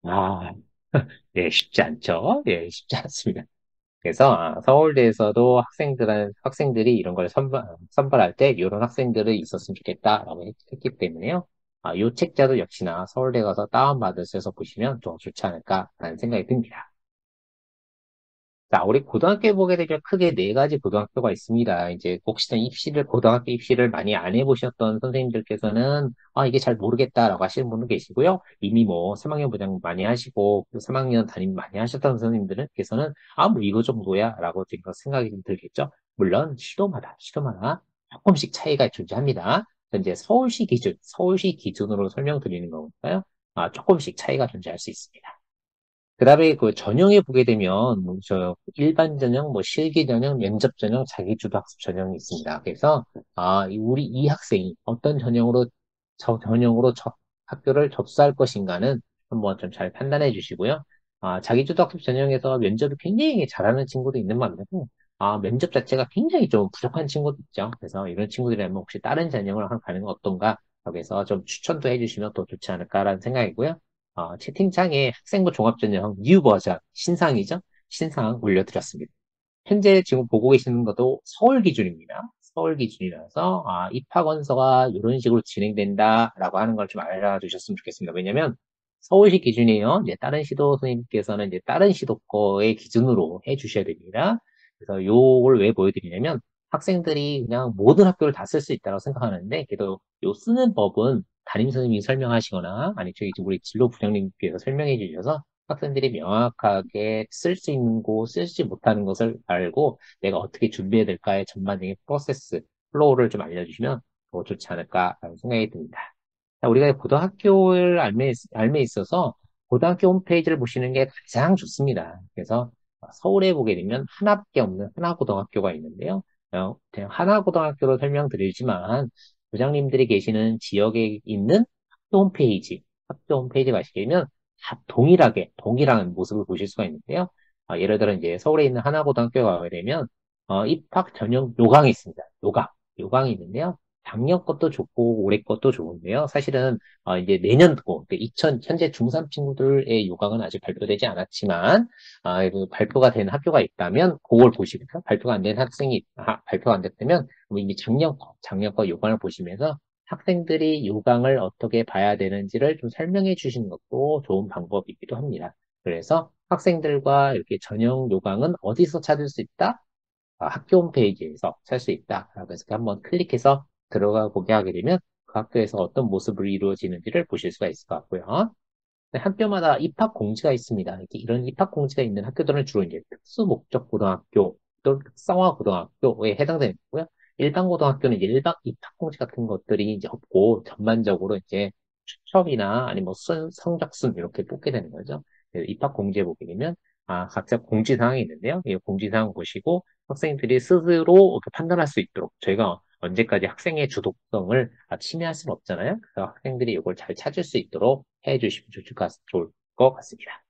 아, 예, 쉽지 않죠? 예, 쉽지 않습니다. 그래서 서울대에서도 학생들이 이런 걸 선발할 때 이런 학생들이 있었으면 좋겠다라고 했기 때문에요. 이 책자도 역시나 서울대 가서 다운받으셔서 보시면 더 좋지 않을까라는 생각이 듭니다. 자, 우리 고등학교에 보게 되면 크게 네 가지 고등학교가 있습니다. 이제 혹시나 고등학교 입시를 많이 안 해보셨던 선생님들께서는, 이게 잘 모르겠다라고 하시는 분도 계시고요. 이미 뭐 3학년 부장 많이 하시고, 3학년 담임 많이 하셨던 선생님들께서는, 뭐 이거 정도야? 라고 생각이 좀 들겠죠. 물론, 시도마다 조금씩 차이가 존재합니다. 현재 서울시 기준으로 설명드리는 거니까요. 조금씩 차이가 존재할 수 있습니다. 그 다음에 그 전형에 보게 되면, 일반 전형, 뭐 실기 전형, 면접 전형, 자기주도 학습 전형이 있습니다. 그래서, 우리 이 학생이 어떤 전형으로 학교를 접수할 것인가는 한번 좀 잘 판단해 주시고요. 자기주도 학습 전형에서 면접을 굉장히 잘하는 친구도 있는 반면에, 면접 자체가 굉장히 좀 부족한 친구도 있죠. 그래서 이런 친구들이라면 혹시 다른 전형을 하나 가는 건 어떤가? 여기서 좀 추천도 해주시면 더 좋지 않을까라는 생각이고요. 채팅창에 학생부 종합전형 뉴 버전 신상이죠? 신상 올려드렸습니다. 현재 지금 보고 계시는 것도 서울 기준입니다. 서울 기준이라서 입학 원서가 이런 식으로 진행된다라고 하는 걸 좀 알아두셨으면 좋겠습니다. 왜냐면 서울시 기준이에요. 이제 다른 시도 선생님께서는 이제 다른 시도 거의 기준으로 해주셔야 됩니다. 그래서 요걸 왜 보여드리냐면 학생들이 그냥 모든 학교를 다 쓸 수 있다고 생각하는데 그래도 요 쓰는 법은 담임 선생님이 설명하시거나 아니 저희 우리 진로 부장님께서 설명해 주셔서 학생들이 명확하게 쓸 수 있는 곳, 쓰지 못하는 것을 알고 내가 어떻게 준비해야 될까의 전반적인 플로우를 좀 알려주시면 더 좋지 않을까라는 생각이 듭니다. 자, 우리가 고등학교를 알매 있어서 고등학교 홈페이지를 보시는 게 가장 좋습니다. 그래서 서울에 보게 되면 하나밖에 없는 하나고등학교가 있는데요. 그냥 하나고등학교로 설명드리지만 부장님들이 계시는 지역에 있는 학교 홈페이지 가시게 되면 다 동일한 모습을 보실 수가 있는데요. 예를 들어 이제 서울에 있는 하나고등학교가 가게 되면 입학 전형 요강이 있습니다. 요강이 있는데요. 작년 것도 좋고 올해 것도 좋은데요. 사실은 이제 내년 거, 현재 중3 친구들의 요강은 아직 발표되지 않았지만 그 발표가 된 학교가 있다면 그걸 보시고요. 발표가 안 된 발표가 안 됐다면 이미 작년 거 요강을 보시면서 학생들이 요강을 어떻게 봐야 되는지를 좀 설명해 주시는 것도 좋은 방법이기도 합니다. 그래서 학생들과 이렇게 전형 요강은 어디서 찾을 수 있다? 학교 홈페이지에서 찾을 수 있다. 그래서 한번 클릭해서 들어가 보게 하게 되면 그 학교에서 어떤 모습으로 이루어지는지를 보실 수가 있을 것 같고요. 네, 학교마다 입학 공지가 있습니다. 이런 입학 공지가 있는 학교들은 주로 이제 특수 목적 고등학교 또는 특성화 고등학교에 해당되는 거고요. 일반 고등학교는 이제 일반 입학 공지 같은 것들이 이제 없고 전반적으로 이제 추첨이나 아니면 뭐 성적순 이렇게 뽑게 되는 거죠. 입학 공지에 보게 되면 각자 공지 사항이 있는데요. 이 공지 사항 보시고 학생들이 스스로 이렇게 판단할 수 있도록 저희가 언제까지 학생의 주도성을 침해할 수는 없잖아요. 그래서 학생들이 이걸 잘 찾을 수 있도록 해주시면 좋을 것 같습니다.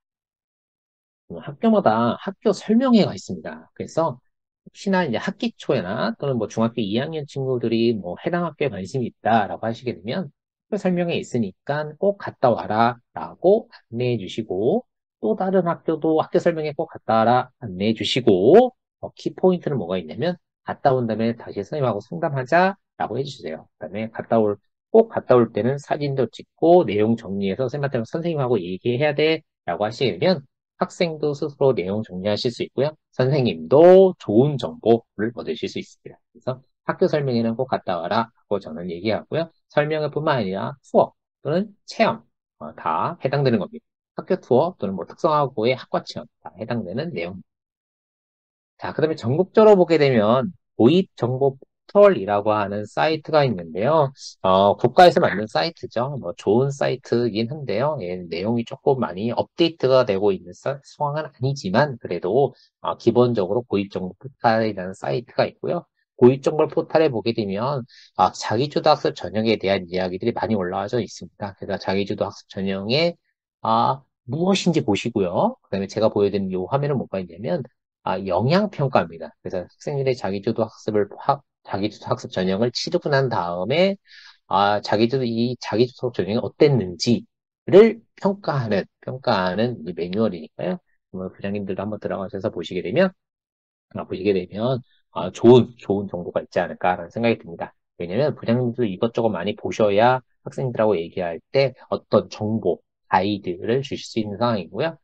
학교마다 학교 설명회가 있습니다. 그래서 혹시나 이제 학기 초에나 또는 뭐 중학교 2학년 친구들이 뭐 해당 학교에 관심이 있다라고 하시게 되면 학교 설명회 있으니까 꼭 갔다 와라 라고 안내해 주시고 또 다른 학교도 학교 설명회 꼭 갔다 와라 안내해 주시고 키포인트는 뭐가 있냐면 갔다 온 다음에 다시 선생님하고 상담하자 라고 해주세요. 그다음에 꼭 갔다 올 때는 사진도 찍고 내용 정리해서 선생님하고 얘기해야 돼 라고 하시게 되면 학생도 스스로 내용 정리하실 수 있고요. 선생님도 좋은 정보를 얻으실 수 있습니다. 그래서 학교 설명회는 꼭 갔다 와라 하고 저는 얘기하고요. 설명회뿐만 아니라 투어 또는 체험 다 해당되는 겁니다. 학교 투어 또는 뭐 특성화고의 학과 체험 다 해당되는 내용. 자, 그다음에 전국적으로 보게 되면 도입정보 포털이라고 하는 사이트가 있는데요. 국가에서 만든 사이트죠. 뭐 좋은 사이트이긴 한데요. 예, 내용이 조금 많이 업데이트가 되고 있는 상황은 아니지만 그래도 기본적으로 고입정보 포털이라는 사이트가 있고요. 고입정보 포털에 보게 되면 자기주도 학습 전형에 대한 이야기들이 많이 올라와져 있습니다. 그래서 자기주도 학습 전형에 무엇인지 보시고요. 그다음에 제가 보여드린 이 화면은 뭐가 있냐면 영양평가입니다. 그래서 학생들의 자기주도 학습 전형을 치르고 난 다음에, 이 자기주도 전형이 어땠는지를 평가하는 이 매뉴얼이니까요. 부장님들도 한번 들어가셔서 보시게 되면, 좋은 정보가 있지 않을까라는 생각이 듭니다. 왜냐면 부장님들도 이것저것 많이 보셔야 학생들하고 얘기할 때 어떤 정보, 가이드를 주실 수 있는 상황이고요.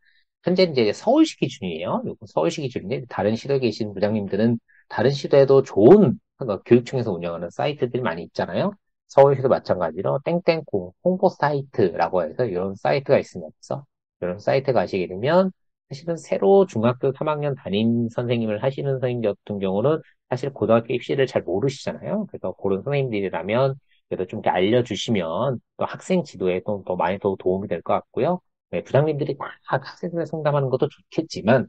현재는 이제 서울시 기준이에요. 요거 서울시 기준인데 다른 시도에 계신 부장님들은 다른 시도에도 좋은 교육청에서 운영하는 사이트들이 많이 있잖아요. 서울시도 마찬가지로 땡땡콩 홍보 사이트라고 해서 이런 사이트가 있습니다. 그래서 이런 사이트 가시게 되면 사실은 새로 중학교 3학년 담임 선생님을 하시는 선생님 같은 경우는 사실 고등학교 입시를 잘 모르시잖아요. 그래서 그런 선생님들이라면 그래도 좀 이렇게 알려주시면 또 학생 지도에 또 많이 더 도움이 될 것 같고요. 네, 부장님들이 다 학생들 상담하는 것도 좋겠지만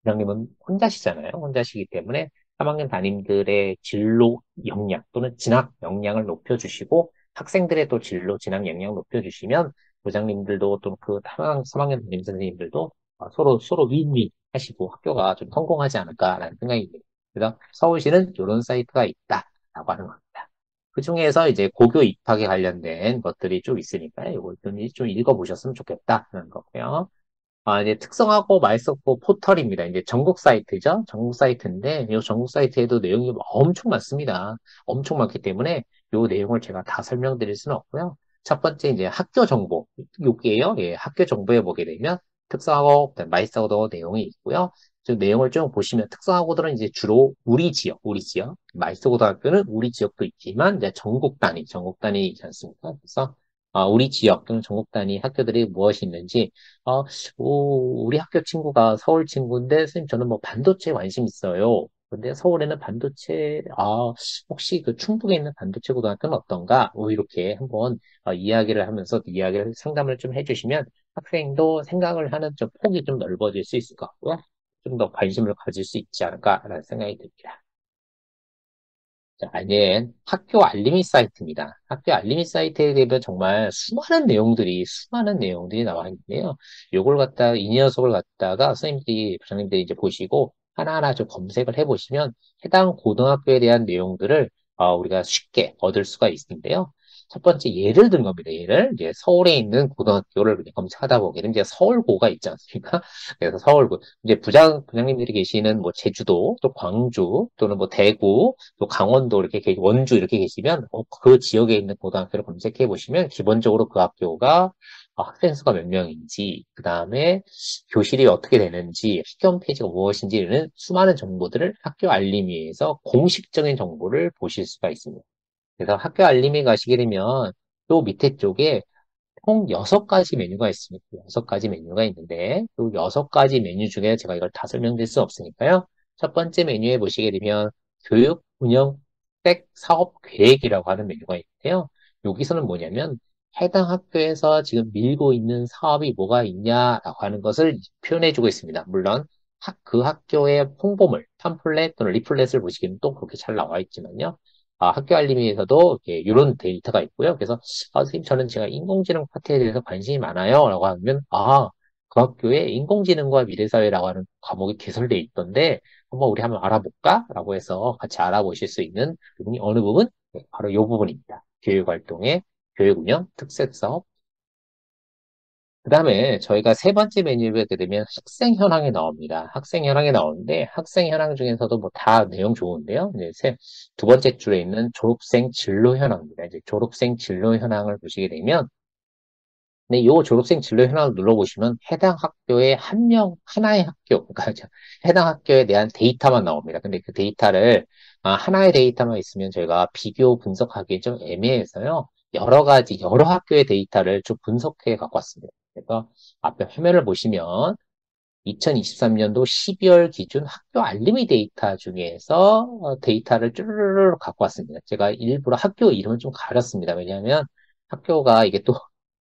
부장님은 혼자시잖아요. 혼자시기 때문에 3학년 담임들의 진로 역량 또는 진학 역량을 높여주시고 학생들의 또 진로, 진학 역량을 높여주시면 부장님들도 또 그 3학년 담임 선생님들도 서로 윈윈 하시고 학교가 좀 성공하지 않을까라는 생각이 듭니다. 그래서 서울시는 이런 사이트가 있다라고 하는 겁니다. 그 중에서 이제 고교 입학에 관련된 것들이 좀 있으니까요. 이걸 좀 읽어보셨으면 좋겠다는 거고요. 이제 특성화고 말석고 포털입니다. 이제 전국 사이트죠. 전국 사이트인데, 이 전국 사이트에도 내용이 엄청 많습니다. 엄청 많기 때문에 이 내용을 제가 다 설명드릴 수는 없고요. 첫 번째, 이제 학교 정보. 요게요. 예, 학교 정보에 보게 되면 특성화고, 말석고 내용이 있고요. 좀 내용을 좀 보시면 특성화고들은 이제 주로 우리 지역. 말석고등학교는 우리 지역도 있지만, 이제 전국 단위이지 않습니까? 그래서 우리 지역 또는 전국 단위 학교들이 무엇이 있는지, 어, 우리 학교 친구가 서울 친구인데, 선생님, 저는 뭐 반도체에 관심 있어요. 근데 서울에는 혹시 그 충북에 있는 반도체 고등학교는 어떤가? 이렇게 한번 이야기를 하면서 상담을 좀 해주시면 학생도 생각을 하는 좀 폭이 좀 넓어질 수 있을 것 같고요. 좀 더 관심을 가질 수 있지 않을까라는 생각이 듭니다. 자, 이제 학교 알림이 사이트입니다. 학교 알림이 사이트에 대해 정말 수많은 내용들이 나와 있는데요. 이 녀석을 갖다가 부장님들이 이제 보시고 하나하나 좀 검색을 해보시면 해당 고등학교에 대한 내용들을 우리가 쉽게 얻을 수가 있는데요. 첫 번째 예를 든 겁니다. 예를 이제 서울에 있는 고등학교를 그냥 검색하다 보게는 이제 서울고가 있지 않습니까? 그래서 서울고 이제 부장님들이 계시는 뭐 제주도 또 광주 또는 뭐 대구 또 강원도 이렇게 원주 이렇게 계시면 그 지역에 있는 고등학교를 검색해 보시면 기본적으로 그 학교가 학생 수가 몇 명인지 그 다음에 교실이 어떻게 되는지 학교 홈페이지가 무엇인지는 수많은 정보들을 학교 알림위에서 공식적인 정보를 보실 수가 있습니다. 그래서 학교 알림에 가시게 되면 또 밑에 쪽에 총 6가지 메뉴가 있습니다. 6가지 메뉴가 있는데 그 6가지 메뉴 중에 제가 이걸 다 설명드릴 수 없으니까요. 첫 번째 메뉴에 보시게 되면 교육, 운영, 획, 사업 계획이라고 하는 메뉴가 있는데요. 여기서는 뭐냐면 해당 학교에서 지금 밀고 있는 사업이 뭐가 있냐라고 하는 것을 표현해주고 있습니다. 물론 그 학교의 홍보물, 팜플렛 또는 리플렛을 보시기는 또 그렇게 잘 나와 있지만요. 학교 알림에서도 이런 데이터가 있고요. 그래서 선생님 저는 제가 인공지능 파트에 대해서 관심이 많아요 라고 하면 그 학교에 인공지능과 미래사회라고 하는 과목이 개설되어 있던데 우리 한번 알아볼까? 라고 해서 같이 알아보실 수 있는 부분이 어느 부분? 네, 바로 이 부분입니다. 교육활동의 교육운영, 특색사업. 그 다음에 저희가 세 번째 메뉴를 하게 되면 학생 현황이 나옵니다. 학생 현황이 나오는데 학생 현황 중에서도 뭐 다 내용 좋은데요. 이제 두 번째 줄에 있는 졸업생 진로 현황입니다. 이제 졸업생 진로 현황을 보시게 되면 네, 이 졸업생 진로 현황을 눌러보시면 해당 학교의 하나의 학교, 그러니까 해당 학교에 대한 데이터만 나옵니다. 근데 그 데이터를, 하나의 데이터만 있으면 저희가 비교 분석하기 좀 애매해서요. 여러 학교의 데이터를 좀 분석해 갖고 왔습니다. 그래서 앞에 화면을 보시면 2023년도 12월 기준 학교 알림이 데이터 중에서 데이터를 쭈르르르 갖고 왔습니다. 제가 일부러 학교 이름을 좀 가렸습니다. 왜냐하면 학교가 이게 또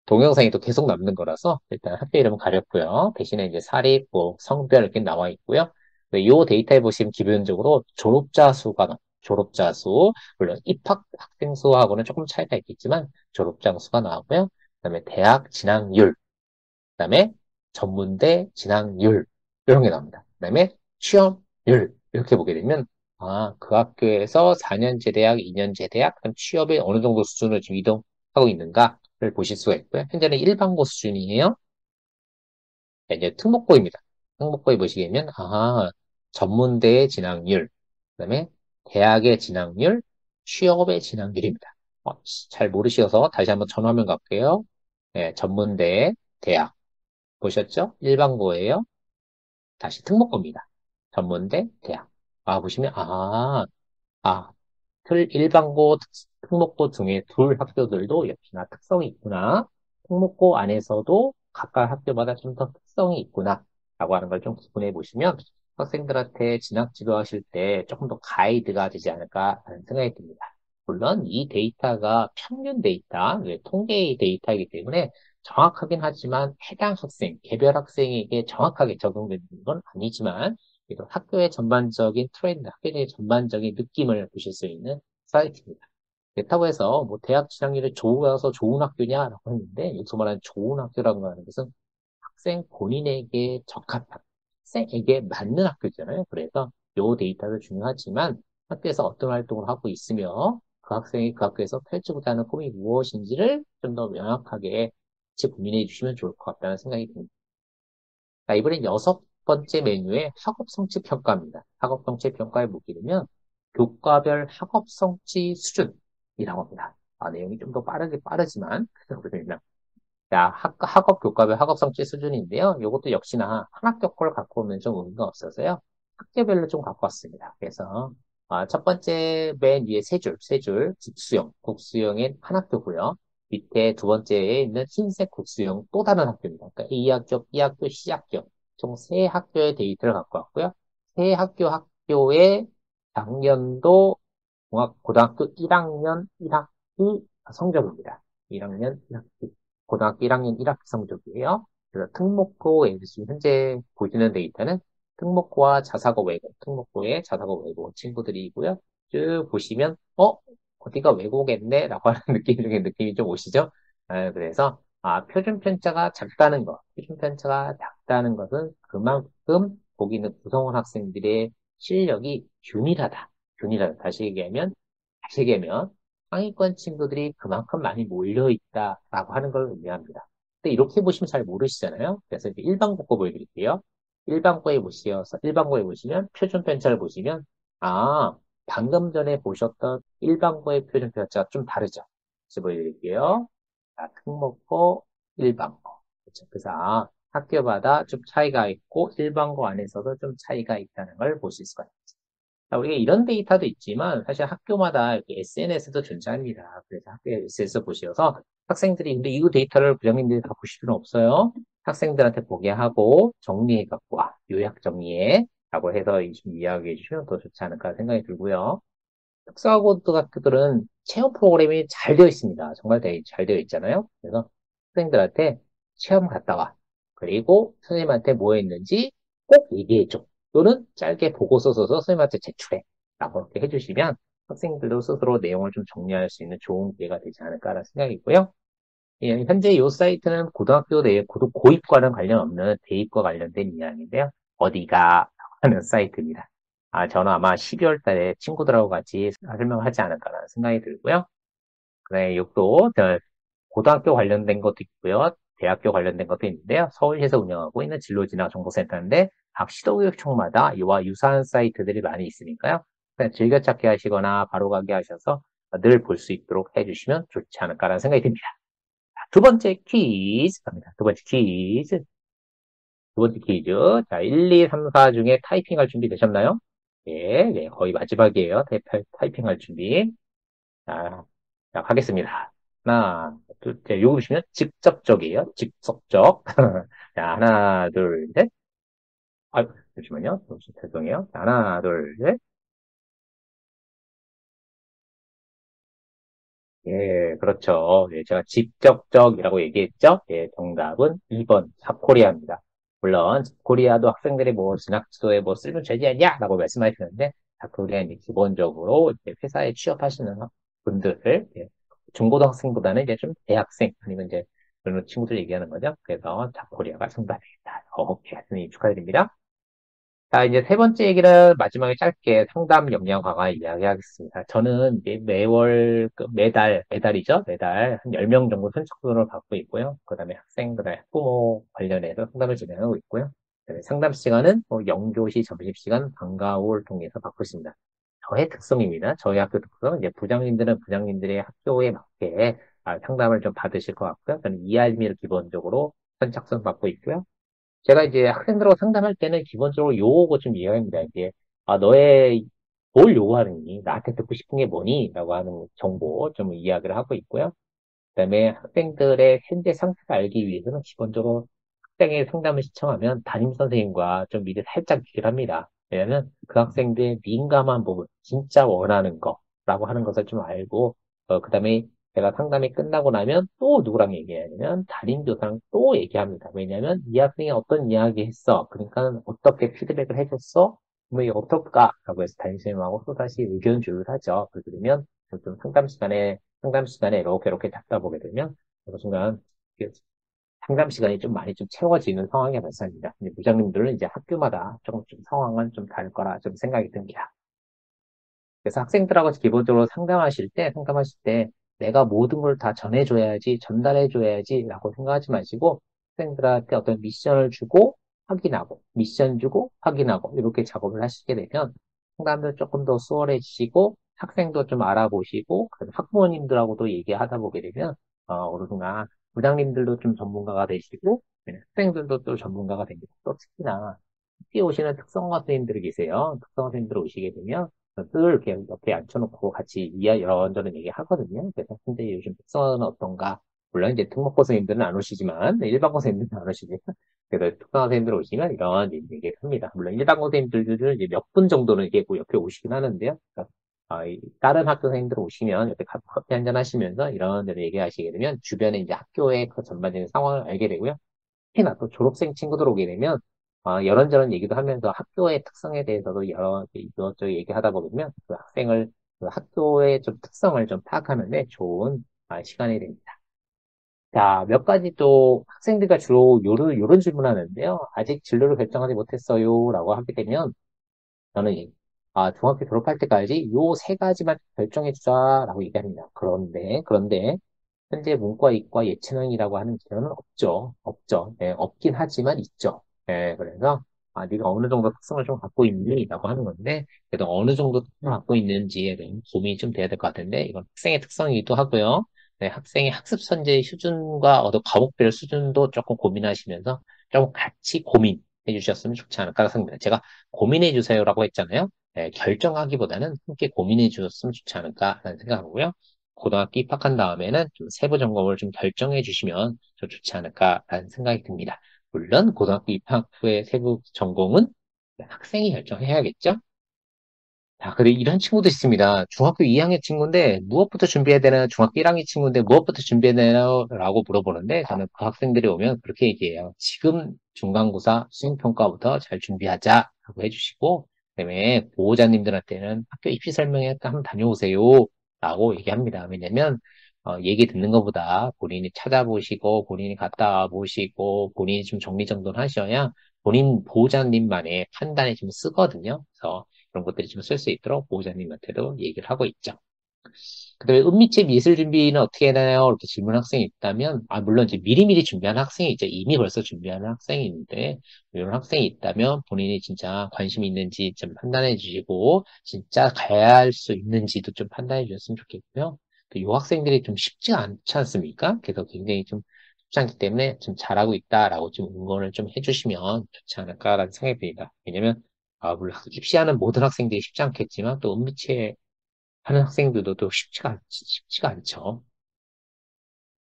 동영상이 또 계속 남는 거라서 일단 학교 이름은 가렸고요. 대신에 이제 사립, 뭐 성별 이렇게 나와 있고요. 이 데이터에 보시면 기본적으로 졸업자 수가 졸업자 수, 물론 입학 학생 수하고는 조금 차이가 있겠지만 졸업자 수가 나오고요. 그다음에 대학 진학률, 그다음에 전문대 진학률 이런 게 나옵니다. 그다음에 취업률 이렇게 보게 되면 그 학교에서 4년제 대학, 2년제 대학, 그럼 취업에 어느 정도 수준을 지금 이동하고 있는가를 보실 수가 있고요. 현재는 일반고 수준이에요. 이제 특목고입니다. 특목고에 보시게 되면 전문대의 진학률, 그다음에 대학의 진학률, 취업의 진학률입니다. 잘 모르셔서 다시 한번 전화면 갈게요. 네, 전문대, 대학. 보셨죠? 일반고예요. 다시 특목고입니다. 전문대, 대학. 보시면, 아, 일반고, 특목고 등의 둘 학교들도 역시나 특성이 있구나. 특목고 안에서도 각각 학교마다 좀 더 특성이 있구나. 라고 하는 걸 좀 구분해 보시면 학생들한테 진학 지도하실 때 조금 더 가이드가 되지 않을까 하는 생각이 듭니다. 물론 이 데이터가 평균 데이터, 통계 데이터이기 때문에 정확하긴 하지만 해당 학생, 개별 학생에게 정확하게 적용되는 건 아니지만 그래도 학교의 전반적인 트렌드, 학교의 전반적인 느낌을 보실 수 있는 사이트입니다. 그렇다고 해서 뭐 대학 진학률이 좋아서 좋은 학교냐라고 했는데 여기서 말하는 좋은 학교라고 하는 것은 학생 본인에게 적합한 학생에게 맞는 학교잖아요. 그래서 요 데이터도 중요하지만 학교에서 어떤 활동을 하고 있으며 그 학생이 그 학교에서 펼치고자 하는 꿈이 무엇인지를 좀 더 명확하게 같이 고민해 주시면 좋을 것 같다는 생각이 듭니다. 자, 이번엔 6번째 메뉴의 학업 성취 평가입니다. 학업 성취 평가에 보게 되면 교과별 학업 성취 수준이라고 합니다. 내용이 좀 더 빠르지만 그렇습니다. 자, 학업 교과별 학업 성취 수준인데요. 이것도 역시나 한 학교 걸 갖고 오면 좀 의미가 없어서요. 학교별로 좀 갖고 왔습니다. 그래서 첫 번째 맨 위에 세 줄 국수형인 한 학교고요. 밑에 두 번째에 있는 흰색 국수형 또 다른 학교입니다. 그러니까 A학교, B학교, C학교 총 세 학교의 데이터를 갖고 왔고요. 세 학교의 작년도 고등학교 1학년 1학기 성적입니다. 1학년 1학기 고등학교 1학년 1학기 성적이에요. 그래서 특목고에 지금 현재 보시는 데이터는 특목고와 자사고 외고, 특목고의 자사고 외고 친구들이고요. 쭉 보시면 어디가 외고겠네? 라고 하는 느낌이 좀 오시죠? 그래서 표준 편차가 작다는 것, 표준 편차가 작다는 것은 그만큼 거기 있는 구성원 학생들의 실력이 균일하다. 다시 얘기하면 다시 얘기하면 상위권 친구들이 그만큼 많이 몰려있다라고 하는 걸 의미합니다. 근데 이렇게 보시면 잘 모르시잖아요. 그래서 이제 일반고거 보여드릴게요. 일반고에 보시면 표준 편차를 보시면 아, 방금 전에 보셨던 일반고의 표준 편차가 좀 다르죠. 다시 보여드릴게요. 자, 특목고, 일반고. 그렇죠. 그래서 학교마다 좀 차이가 있고 일반고 안에서도 좀 차이가 있다는 걸 볼 수 있을 것 같아요. 자, 우리가 이런 데이터도 있지만 사실 학교마다 이렇게 SNS도 존재합니다. 그래서 학교 SNS 보셔서 학생들이 근데 이 데이터를 부장님들이 다 보실 필요는 없어요. 학생들한테 보게 하고 정리해 갖고 와. 요약 정리해 라고 해서 좀 이야기해 주시면 더 좋지 않을까 생각이 들고요. 특수학교들은 체험 프로그램이 잘 되어 있습니다. 정말 잘 되어 있잖아요. 그래서 학생들한테 체험 갔다 와. 그리고 선생님한테 뭐 했는지 꼭 얘기해 줘. 또는 짧게 보고서 써서 선생님한테 제출해. 라고 이렇게 해주시면 학생들도 스스로 내용을 좀 정리할 수 있는 좋은 기회가 되지 않을까라는 생각이고요. 예, 현재 이 사이트는 고등학교 내 고입과는 관련 없는 대입과 관련된 이야기인데요. 어디가 하는 사이트입니다. 저는 아마 12월 달에 친구들하고 같이 설명을 하지 않을까라는 생각이 들고요. 그다음에 이것도 고등학교 관련된 것도 있고요. 대학교 관련된 것도 있는데요. 서울시에서 운영하고 있는 진로진학 정보센터인데 각 시도교육청마다 이와 유사한 사이트들이 많이 있으니까요. 그냥 즐겨찾기 하시거나 바로 가기 하셔서 늘 볼 수 있도록 해주시면 좋지 않을까라는 생각이 듭니다. 두 번째 퀴즈 갑니다. 두 번째 퀴즈. 두 번째 퀴즈. 자, 1, 2, 3, 4 중에 타이핑할 준비 되셨나요? 예, 네, 거의 마지막이에요. 타이핑할 준비. 자, 자, 가겠습니다. 하나, 둘, 셋. 요거 보시면 직접적이에요. 직접적. 자, 하나, 둘, 셋. 잠시만요. 죄송해요. 자, 하나, 둘, 셋. 예, 그렇죠. 예, 제가 직접적이라고 얘기했죠? 예, 정답은 2번, 잡코리아입니다. 물론, 잡코리아도 학생들이 뭐, 진학지도에 뭐, 쓰면 되지 않냐? 라고 말씀하시는데, 잡코리아는 기본적으로 이제 회사에 취업하시는 분들, 예, 중고등학생보다는 이제 좀 대학생, 아니면 이제 그런 친구들 얘기하는 거죠. 그래서 잡코리아가 정답입니다. 오케이, 선생님 축하드립니다. 자, 이제 세 번째 얘기는 마지막에 짧게 상담 역량 강화 이야기하겠습니다. 저는 이제 매달이죠? 매달 한 10명 정도 선착순을 받고 있고요. 그 다음에 학생, 그 다음에 학부모 관련해서 상담을 진행하고 있고요. 그다음에 상담 시간은 0교시 점심시간 방과 후를 통해서 받고 있습니다. 저의 특성입니다. 저희 학교 특성, 이제 부장님들은 부장님들의 학교에 맞게 상담을 좀 받으실 것 같고요. 저는 ERM를 기본적으로 선착순 받고 있고요. 제가 이제 학생들하고 상담할 때는 기본적으로 요거 좀 이야기합니다. 이제, 너의 뭘 요구하느니, 나한테 듣고 싶은 게 뭐니? 라고 하는 정보 좀 이야기를 하고 있고요. 그다음에 학생들의 현재 상태를 알기 위해서는 기본적으로 학생의 상담을 시청하면 담임 선생님과 좀 미리 살짝 얘기를 합니다. 왜냐면 그 학생들의 민감한 부분, 진짜 원하는 거라고 하는 것을 좀 알고, 그다음에 제가 상담이 끝나고 나면 또 누구랑 얘기하냐면 담임교사랑 또 얘기합니다. 왜냐면 이 학생이 어떤 이야기 했어. 그러니까 어떻게 피드백을 해줬어? 뭐 이게 어떨까라고 해서 담임선생님하고 또다시 의견 조율을 하죠. 그러면 좀 상담 시간에 이렇게 답다 보게 되면 어느 순간 그 상담 시간이 좀 많이 좀 채워지는 상황이 발생합니다. 근데 부장님들은 이제 학교마다 조금 좀 상황은 좀 다를 거라 좀 생각이 듭니다. 그래서 학생들하고 기본적으로 상담하실 때 내가 모든 걸 다 전해줘야지, 전달해줘야지 라고 생각하지 마시고 학생들한테 어떤 미션을 주고 확인하고, 미션 주고 확인하고 이렇게 작업을 하시게 되면 상담도 조금 더 수월해지시고 학생도 좀 알아보시고 학부모님들하고도 얘기하다 보게 되면 어느 순간 부장님들도 좀 전문가가 되시고 학생들도 또 전문가가 되고 또 특히나 학교에 오시는 특성화 선생님들이 계세요. 특성화 선생님들 오시게 되면 늘 이렇게 옆에 앉혀놓고 같이 이런저런 얘기 하거든요. 그래서 근데 요즘 특성화는 어떤가? 물론 이제 특목고 선생님들은 안 오시지만 일반고 선생님들은 안 오시지만 그래도 특성화 선생님들 오시면 이런 얘기를 합니다. 물론 일반고 선생님들은 이제 몇 분 정도는 이게 뭐 옆에 오시긴 하는데요. 그러니까 다른 학교 선생님들 오시면 옆에 커피 한잔 하시면서 이런저런 얘기하시게 되면 주변에 이제 학교의 그 전반적인 상황을 알게 되고요. 특히나 또 졸업생 친구들 오게 되면 이런저런 얘기도 하면서 학교의 특성에 대해서도 여러 이것저것 얘기하다 보면 그 학생을 그 학교의 좀 특성을 좀 파악하는데 좋은 시간이 됩니다. 자, 몇 가지 또 학생들과 주로 요런 질문하는데요. 아직 진로를 결정하지 못했어요. 라고 하게 되면 저는 중학교 졸업할 때까지 요 세 가지만 결정해주자라고 얘기합니다. 그런데, 현재 문과, 이과, 예체능이라고 하는 기회는 없죠. 없죠. 예, 없긴 하지만 있죠. 예, 그래서, 네가 어느 정도 특성을 좀 갖고 있니? 라고 하는 건데, 그래도 어느 정도 특성을 갖고 있는지에 대한 고민이 좀 돼야 될 것 같은데, 이건 학생의 특성이기도 하고요. 네, 학생의 학습 선제 수준과 과목별 수준도 조금 고민하시면서, 조금 같이 고민해 주셨으면 좋지 않을까 생각합니다. 제가 고민해 주세요라고 했잖아요. 네, 결정하기보다는 함께 고민해 주셨으면 좋지 않을까라는 생각하고요. 고등학교 입학한 다음에는 좀 세부 점검을 좀 결정해 주시면 좀 좋지 않을까라는 생각이 듭니다. 물론 고등학교 입학 후에 세부 전공은 학생이 결정해야겠죠? 자, 근데 이런 친구도 있습니다. 중학교 2학년 친구인데 무엇부터 준비해야 되나? 중학교 1학년 친구인데 무엇부터 준비해야 되나요? 라고 물어보는데 저는 그 학생들이 오면 그렇게 얘기해요. 지금 중간고사 수행평가부터 잘 준비하자 라고 해주시고 그다음에 보호자님들한테는 학교 입시 설명회 한번 다녀오세요 라고 얘기합니다. 왜냐면 얘기 듣는 것보다 본인이 찾아보시고 본인이 갔다 와보시고 본인이 좀 정리정돈 하셔야 본인 보호자님만의 판단에 좀 쓰거든요. 그래서 그런 것들이 좀 쓸 수 있도록 보호자님한테도 얘기를 하고 있죠. 그다음에 은미체 미술 준비는 어떻게 해야 되나요? 이렇게 질문 학생이 있다면, 물론 이제 미리미리 준비하는 학생이 있죠. 이미 벌써 준비하는 학생이 있는데, 이런 학생이 있다면 본인이 진짜 관심이 있는지 좀 판단해 주시고, 진짜 가야 할 수 있는지도 좀 판단해 주셨으면 좋겠고요. 이 학생들이 좀 쉽지 않지 않습니까? 그래서 굉장히 좀 쉽지 않기 때문에 좀 잘하고 있다라고 좀 응원을 좀 해주시면 좋지 않을까라는 생각이 듭니다. 왜냐면, 물론 입시하는 모든 학생들이 쉽지 않겠지만, 또 은미체 하는 학생들도 또 쉽지가 않죠.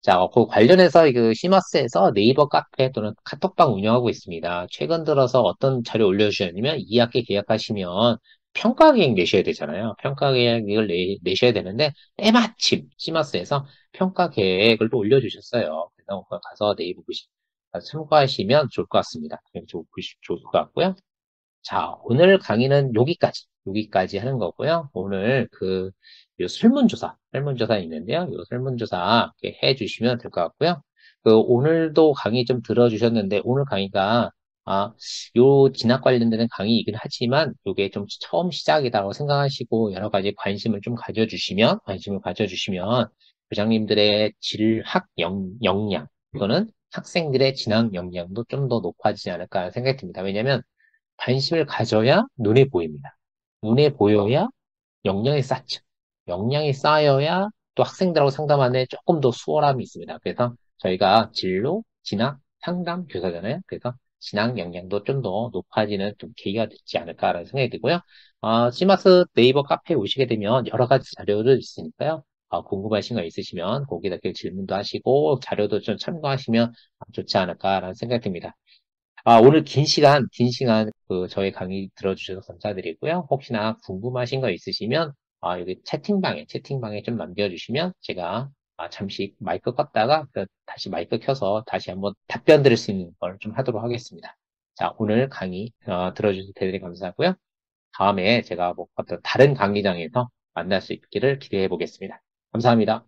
자, 그 관련해서 그 시머스에서 네이버 카페 또는 카톡방 운영하고 있습니다. 최근 들어서 어떤 자료 올려주셨냐면 2학기 계약하시면 평가 계획 내셔야 되잖아요. 평가 계획을 내셔야 되는데 때마침 시머스에서 평가 계획을 또 올려주셨어요. 그래서 가서 네이버 보시 참고하시면 좋을 것 같습니다. 좋을 것 같고요. 자, 오늘 강의는 여기까지 하는 거고요. 오늘 요 설문조사 있는데요. 요 설문조사 이렇게 해 주시면 될 것 같고요. 오늘도 강의 좀 들어주셨는데, 오늘 강의가, 요 진학 관련되는 강의이긴 하지만, 요게 좀 처음 시작이라고 생각하시고, 여러 가지 관심을 가져주시면, 부장님들의 역량, 또는 학생들의 진학 역량도 좀 더 높아지지 않을까 하는 생각이 듭니다. 왜냐면, 관심을 가져야 눈에 보입니다. 눈에 보여야 역량이 쌓죠. 역량이 쌓여야 또 학생들하고 상담하는 데 조금 더 수월함이 있습니다. 그래서 저희가 진로, 진학, 상담 교사잖아요. 그래서 진학 역량도 좀 더 높아지는 좀 계기가 되지 않을까라는 생각이 들고요. 시마스 네이버 카페에 오시게 되면 여러 가지 자료들 있으니까요. 궁금하신 거 있으시면 거기다 질문도 하시고 자료도 좀 참고하시면 좋지 않을까라는 생각이 듭니다. 오늘 긴 시간 저희 강의 들어주셔서 감사드리고요. 혹시나 궁금하신 거 있으시면, 여기 채팅방에 좀 남겨주시면 제가 잠시 마이크 껐다가 다시 마이크 켜서 다시 한번 답변 드릴 수 있는 걸 좀 하도록 하겠습니다. 자, 오늘 강의 들어주셔서 대단히 감사하고요. 다음에 제가 어떤 다른 강의장에서 만날 수 있기를 기대해 보겠습니다. 감사합니다.